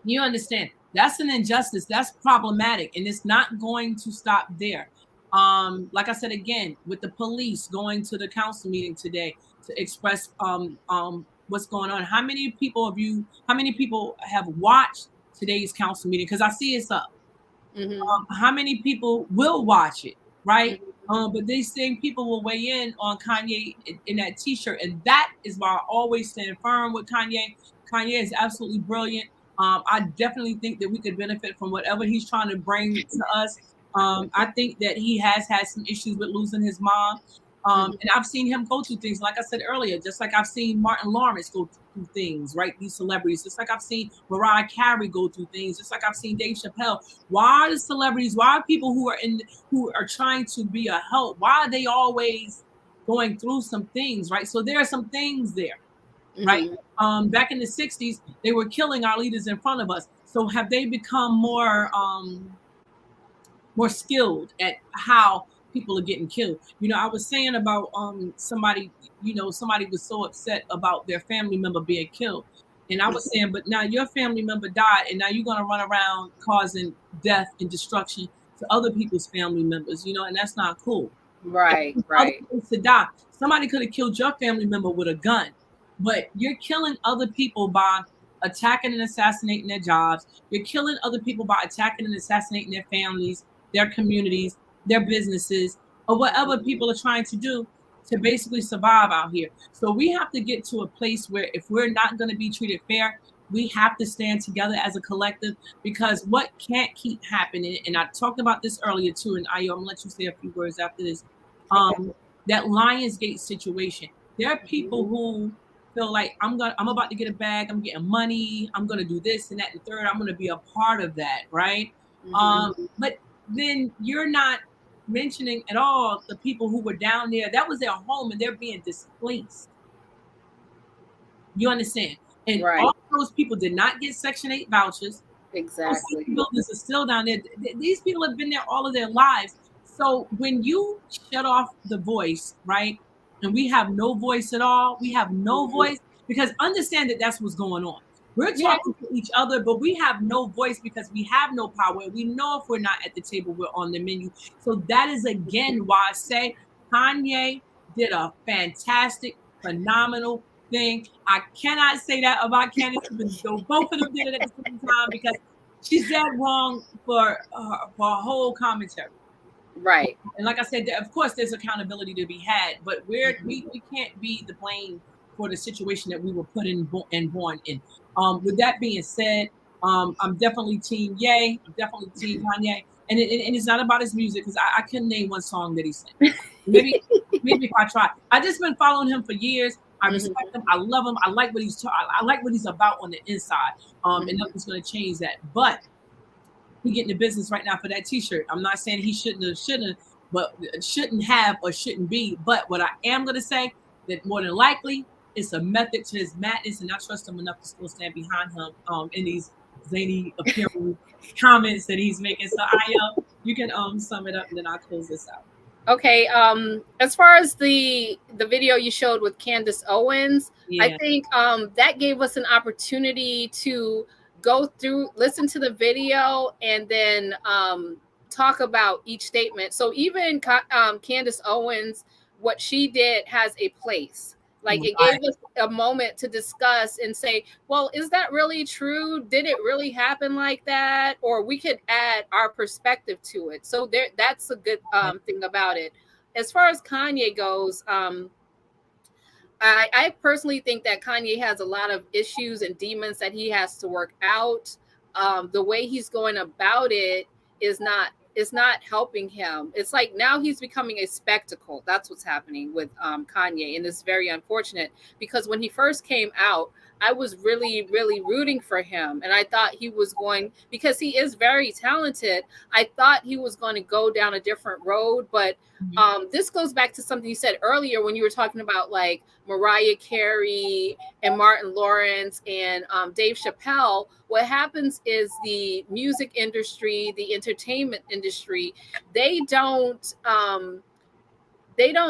you understand that's an injustice. That's problematic, and it's not going to stop there. Like I said again, with the police going to the council meeting today to express what's going on. How many people have watched today's council meeting? Because I see it's up. How many people will watch it, right? But they saying people will weigh in on Kanye in that t-shirt, and that is why I always stand firm with Kanye. Kanye is absolutely brilliant. I definitely think that we could benefit from whatever he's trying to bring to us. I think that he has had some issues with losing his mom. And I've seen him go through things, like I said earlier, just like I've seen Martin Lawrence go through things, right? These celebrities, just like I've seen Mariah Carey go through things, just like I've seen Dave Chappelle. Why are the celebrities, why are people who are trying to be a help, why are they always going through some things, right? So there are some things there, right? Back in the 60s, they were killing our leaders in front of us. So have they become more skilled at how people are getting killed? I was saying about somebody was so upset about their family member being killed, and I was saying, but now your family member died, and now you're going to run around causing death and destruction to other people's family members, and that's not cool. Right. To die. Somebody could have killed your family member with a gun, but you're killing other people by attacking and assassinating their jobs. You're killing other people by attacking and assassinating their families, their communities, their businesses, or whatever people are trying to do to basically survive out here. So we have to get to a place where if we're not going to be treated fair, we have to stand together as a collective, because what can't keep happening, and I talked about this earlier too, and I'm gonna let you say a few words after this, that Lionsgate situation. There are people who feel like I'm about to get a bag, I'm getting money, I'm gonna do this and that and the third, I'm gonna be a part of that, right? But then you're not mentioning at all the people who were down there. That was their home, and they're being displaced. You understand? And all those people did not get Section 8 vouchers. Exactly. Those buildings are still down there. These people have been there all of their lives. So when you shut off the voice, right, and we have no voice at all, we have no voice, because understand that that's what's going on. We're talking to each other, but we have no voice because we have no power. We know if we're not at the table, we're on the menu. So that is, again, why I say Kanye did a fantastic, phenomenal thing. I cannot say that about Candace, though both of them did it at the same time, because she's dead wrong for a whole commentary. Right. And like I said, of course, there's accountability to be had, but we can't be the blame for the situation that we were put in and born in. With that being said, I'm definitely team Ye. I'm definitely team Kanye. and it's not about his music because I couldn't name one song that he sang. Maybe if I try. I just been following him for years. I respect him. I love him. I like what he's I like what he's about on the inside. And nothing's gonna change that. But he getting the business right now for that T-shirt. I'm not saying he shouldn't have or shouldn't be. But what I am gonna say that more than likely it's a method to his madness, and I trust him enough to still stand behind him in these zany appearing comments that he's making. So you can sum it up and then I'll close this out. Okay. As far as the video you showed with Candace Owens, Yeah. I think that gave us an opportunity to go through, listen to the video, and then talk about each statement. So even Candace Owens, what she did has a place. Like it gave us a moment to discuss and say, well, is that really true? Did it really happen like that? Or we could add our perspective to it. So that's a good thing about it. As far as Kanye goes, I personally think that Kanye has a lot of issues and demons that he has to work out. The way he's going about it is not helping him. It's like now he's becoming a spectacle. That's what's happening with Kanye, and it's very unfortunate because when he first came out, I was really, really rooting for him, and I thought he was going, because he is very talented. I thought he was going to go down a different road, but this goes back to something you said earlier when you were talking about like Mariah Carey and Martin Lawrence and Dave Chappelle. What happens is the music industry, the entertainment industry, they don't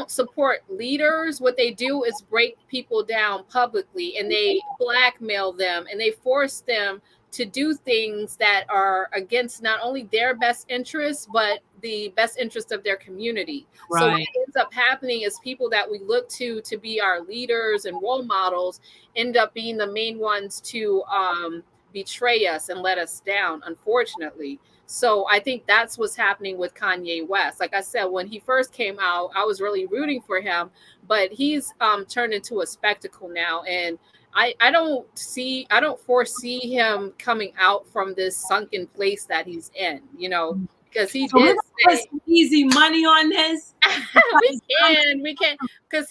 support leaders. What they do is break people down publicly, and they blackmail them, and they force them to do things that are against not only their best interests, but the best interest of their community. Right. So what ends up happening is people that we look to be our leaders and role models end up being the main ones to betray us and let us down, unfortunately. So I think that's what's happening with Kanye West. Like I said, when he first came out, I was really rooting for him, but he's turned into a spectacle now. And I don't foresee him coming out from this sunken place that he's in, because he did say easy money on this. we can, because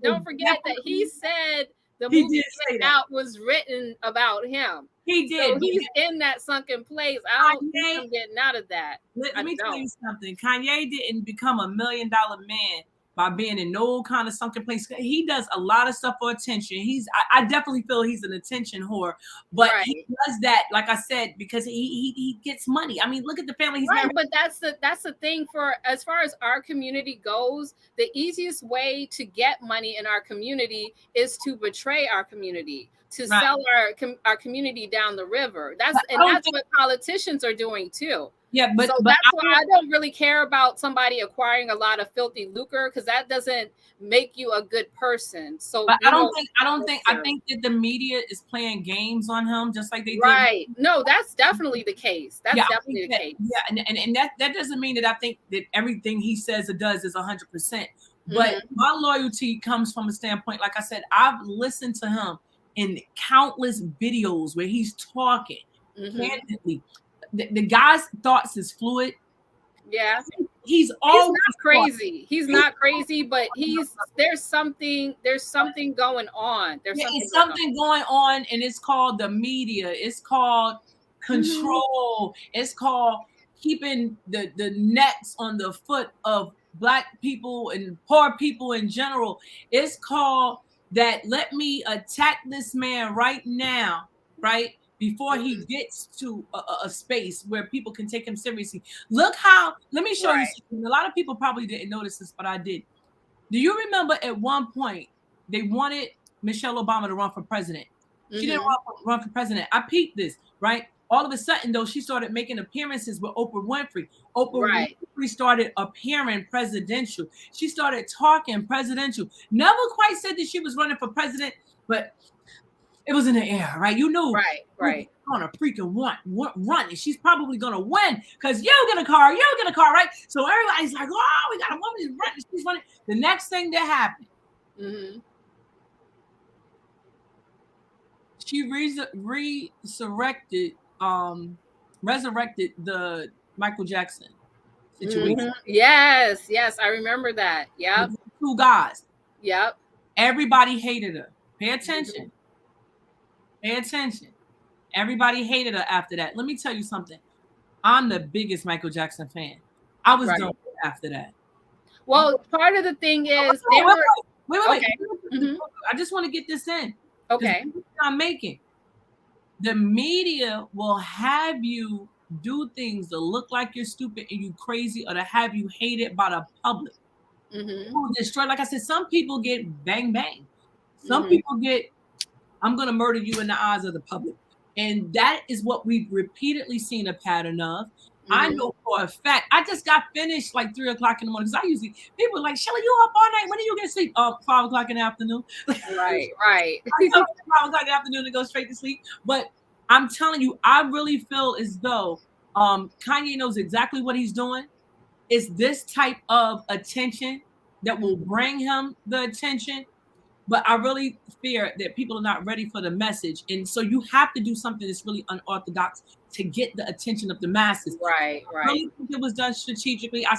don't forget that he said the movie Get Out was written about him. He did. So he's in that sunken place. I don't see him getting out of that. Let me tell you something. Kanye didn't become $1 million man by being in no kind of sunken place. He does a lot of stuff for attention. I definitely feel he's an attention whore, but he does that, like I said, because he gets money. I mean, look at the family he's married. But that's the thing, for as far as our community goes, the easiest way to get money in our community is to betray our community, to sell our community down the river. That's what politicians are doing too. Yeah, but that's why I don't really care about somebody acquiring a lot of filthy lucre, because that doesn't make you a good person. So but I think that the media is playing games on him, just like they did. Right. No, that's definitely the case. That's definitely the case. Yeah, and that doesn't mean that I think that everything he says or does is 100%. But my loyalty comes from a standpoint, like I said, I've listened to him in countless videos where he's talking candidly. The guy's thoughts is fluid. Yeah, he's not crazy. He's not crazy, but there's something going on. There's something going on, and it's called the media. It's called control. It's called keeping the nets on the foot of Black people and poor people in general. It's called that. Let me attack this man right now, right? Before he gets to a space where people can take him seriously. Let me show you something. A lot of people probably didn't notice this, but I did. Do you remember at one point they wanted Michelle Obama to run for president? She didn't run for president. I peeped this, right? All of a sudden, though, she started making appearances with Oprah Winfrey. Oprah Winfrey started appearing presidential. She started talking presidential. Never quite said that she was running for president, but it was in the air, right? You knew, right. Gonna freaking run, and she's probably gonna win because you get a car, right? So everybody's like, "Oh, we got a woman who's running, she's running." The next thing that happened, she resurrected the Michael Jackson situation. Yes, I remember that. Yep. Two guys. Yep. Everybody hated her. Pay attention. Pay attention. Everybody hated her after that. Let me tell you something. I'm the biggest Michael Jackson fan. I was done after that. Well, part of the thing is they were. Wait. Okay. I just want to get this in. Okay. I'm making. The media will have you do things to look like you're stupid and you crazy, or to have you hated by the public. Destroy. Like I said, some people get bang bang. Some people get, I'm gonna murder you in the eyes of the public. And that is what we've repeatedly seen a pattern of. I know for a fact, I just got finished like 3 o'clock in the morning. Because I usually, people are like, Shelly, you up all night? When do you get sleep? 5 o'clock in the afternoon. Right. I come 5 o'clock in the afternoon to go straight to sleep. But I'm telling you, I really feel as though Kanye knows exactly what he's doing. It's this type of attention that will bring him the attention. But I really fear that people are not ready for the message. And so you have to do something that's really unorthodox to get the attention of the masses. Right. I really think it was done strategically. I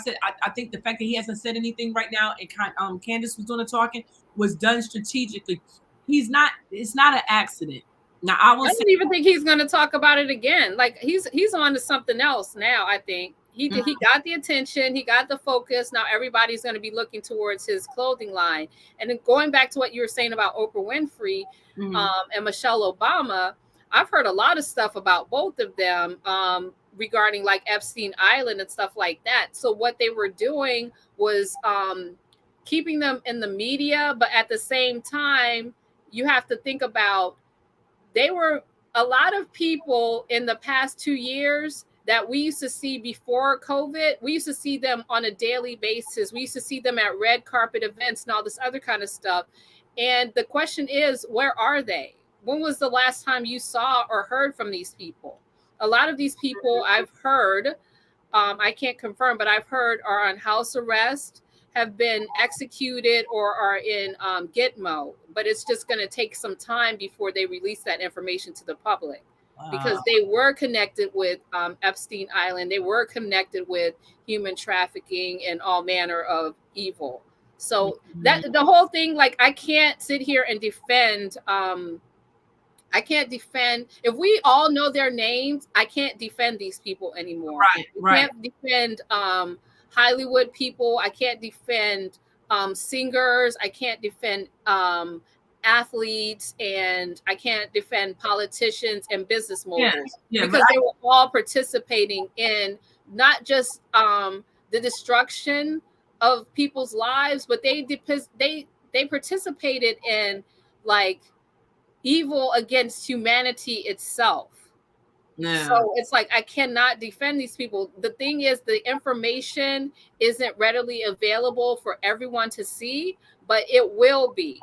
think the fact that he hasn't said anything right now and Candace was doing the talking was done strategically. It's not an accident. Now I don't even think he's going to talk about it again. Like he's on to something else now. I think he got the attention, he got the focus. Now everybody's going to be looking towards his clothing line. And then going back to what you were saying about Oprah Winfrey and Michelle Obama, I've heard a lot of stuff about both of them regarding like Epstein Island and stuff like that. So what they were doing was keeping them in the media, but at the same time, you have to think about, they were a lot of people in the past 2 years that we used to see before COVID. We used to see them on a daily basis. We used to see them at red carpet events and all this other kind of stuff. And the question is, where are they? When was the last time you saw or heard from these people? A lot of these people I've heard, I can't confirm, but I've heard are on house arrest, have been executed, or are in Gitmo. But it's just going to take some time before they release that information to the public. Because they were connected with Epstein Island. They were connected with human trafficking and all manner of evil. So that the whole thing, like, I can't sit here and defend. I can't defend. If we all know their names, I can't defend these people anymore. I can't defend Hollywood people. I can't defend singers. I can't defend athletes, and I can't defend politicians and business moguls because they were all participating in not just the destruction of people's lives, but they participated in like evil against humanity itself. So it's like, I cannot defend these people. The thing is, the information isn't readily available for everyone to see, but it will be.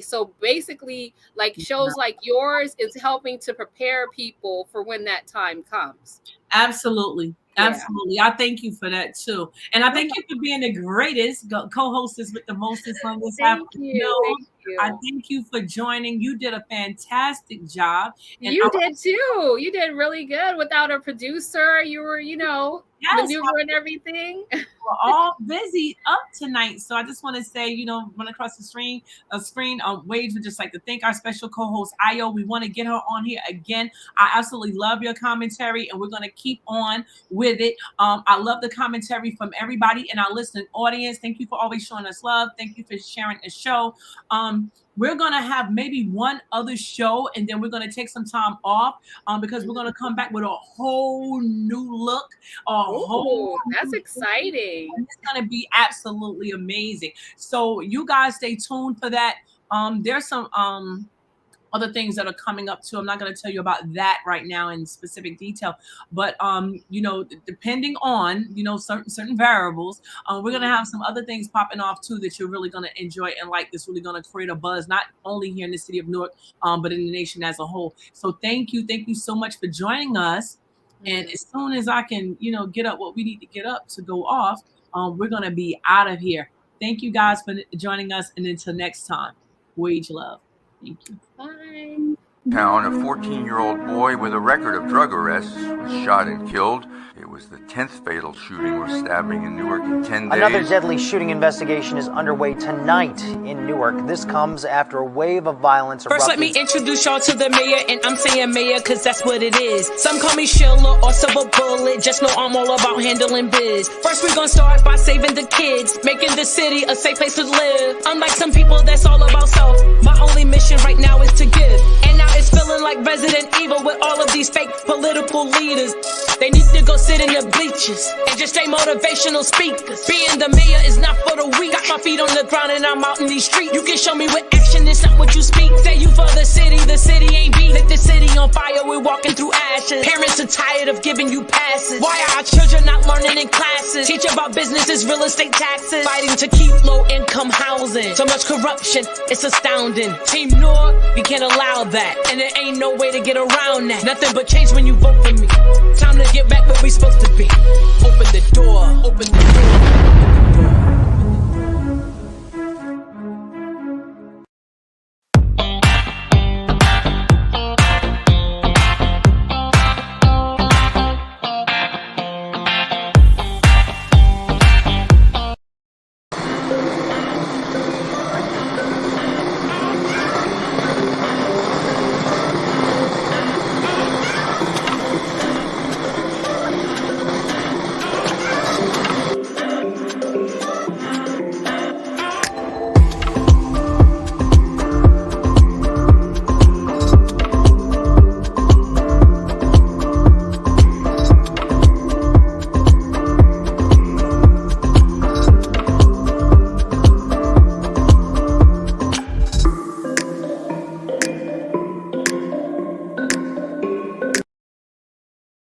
So basically, like shows like yours is helping to prepare people for when that time comes. Absolutely. I thank you for that too. And I thank you for being the greatest co-hostess with the mostest on this afternoon. I thank you for joining. You did a fantastic job. And you did too. You did really good without a producer. You were, maneuvering everything. We're all busy up tonight. So I just want to say, run across the screen, W.A.G.E would just like to thank our special co-host, Io. We want to get her on here again. I absolutely love your commentary, and we're going to keep on with it. I love the commentary from everybody in our listening audience. Thank you for always showing us love. Thank you for sharing the show. We're going to have maybe one other show, and then we're going to take some time off because we're going to come back with a whole new look. That's exciting. It's going to be absolutely amazing. So you guys stay tuned for that. There's some other things that are coming up too. I'm not going to tell you about that right now in specific detail, but depending on certain variables, we're going to have some other things popping off too that you're really going to enjoy and like. That's really going to create a buzz, not only here in the city of Newark, but in the nation as a whole. So thank you so much for joining us. And as soon as I can get up what we need to get up to go off, we're going to be out of here. Thank you guys for joining us, and until next time, wage love. Thank you. Bye. town, a 14-year-old boy with a record of drug arrests was shot and killed. It was the 10th fatal shooting or stabbing in Newark in 10 days. Another deadly shooting investigation is underway tonight in Newark. This comes after a wave of violence erupted. First, let me introduce y'all to the mayor, and I'm saying mayor because that's what it is. Some call me Sheila or Silver Bullet, just know I'm all about handling biz. First, we're gonna start by saving the kids, making the city a safe place to live. Unlike some people, that's all about self. My only mission right now is to give. And now it's feeling like Resident Evil with all of these fake political leaders. They need to go sit in the bleachers and just stay motivational speakers. Being the mayor is not for the weak. Got my feet on the ground and I'm out in these streets. You can show me with action, it's not what you speak. Say you for the city ain't beat. Lit the city on fire, we're walking through ashes. Parents are tired of giving you passes. Why are our children not learning in classes? Teach about businesses, real estate taxes. Fighting to keep low income housing. So much corruption, it's astounding. Team North, we can't allow that. And there ain't no way to get around that. Nothing but change when you vote for me. Time to get back where we supposed to be. Open the door, open the door.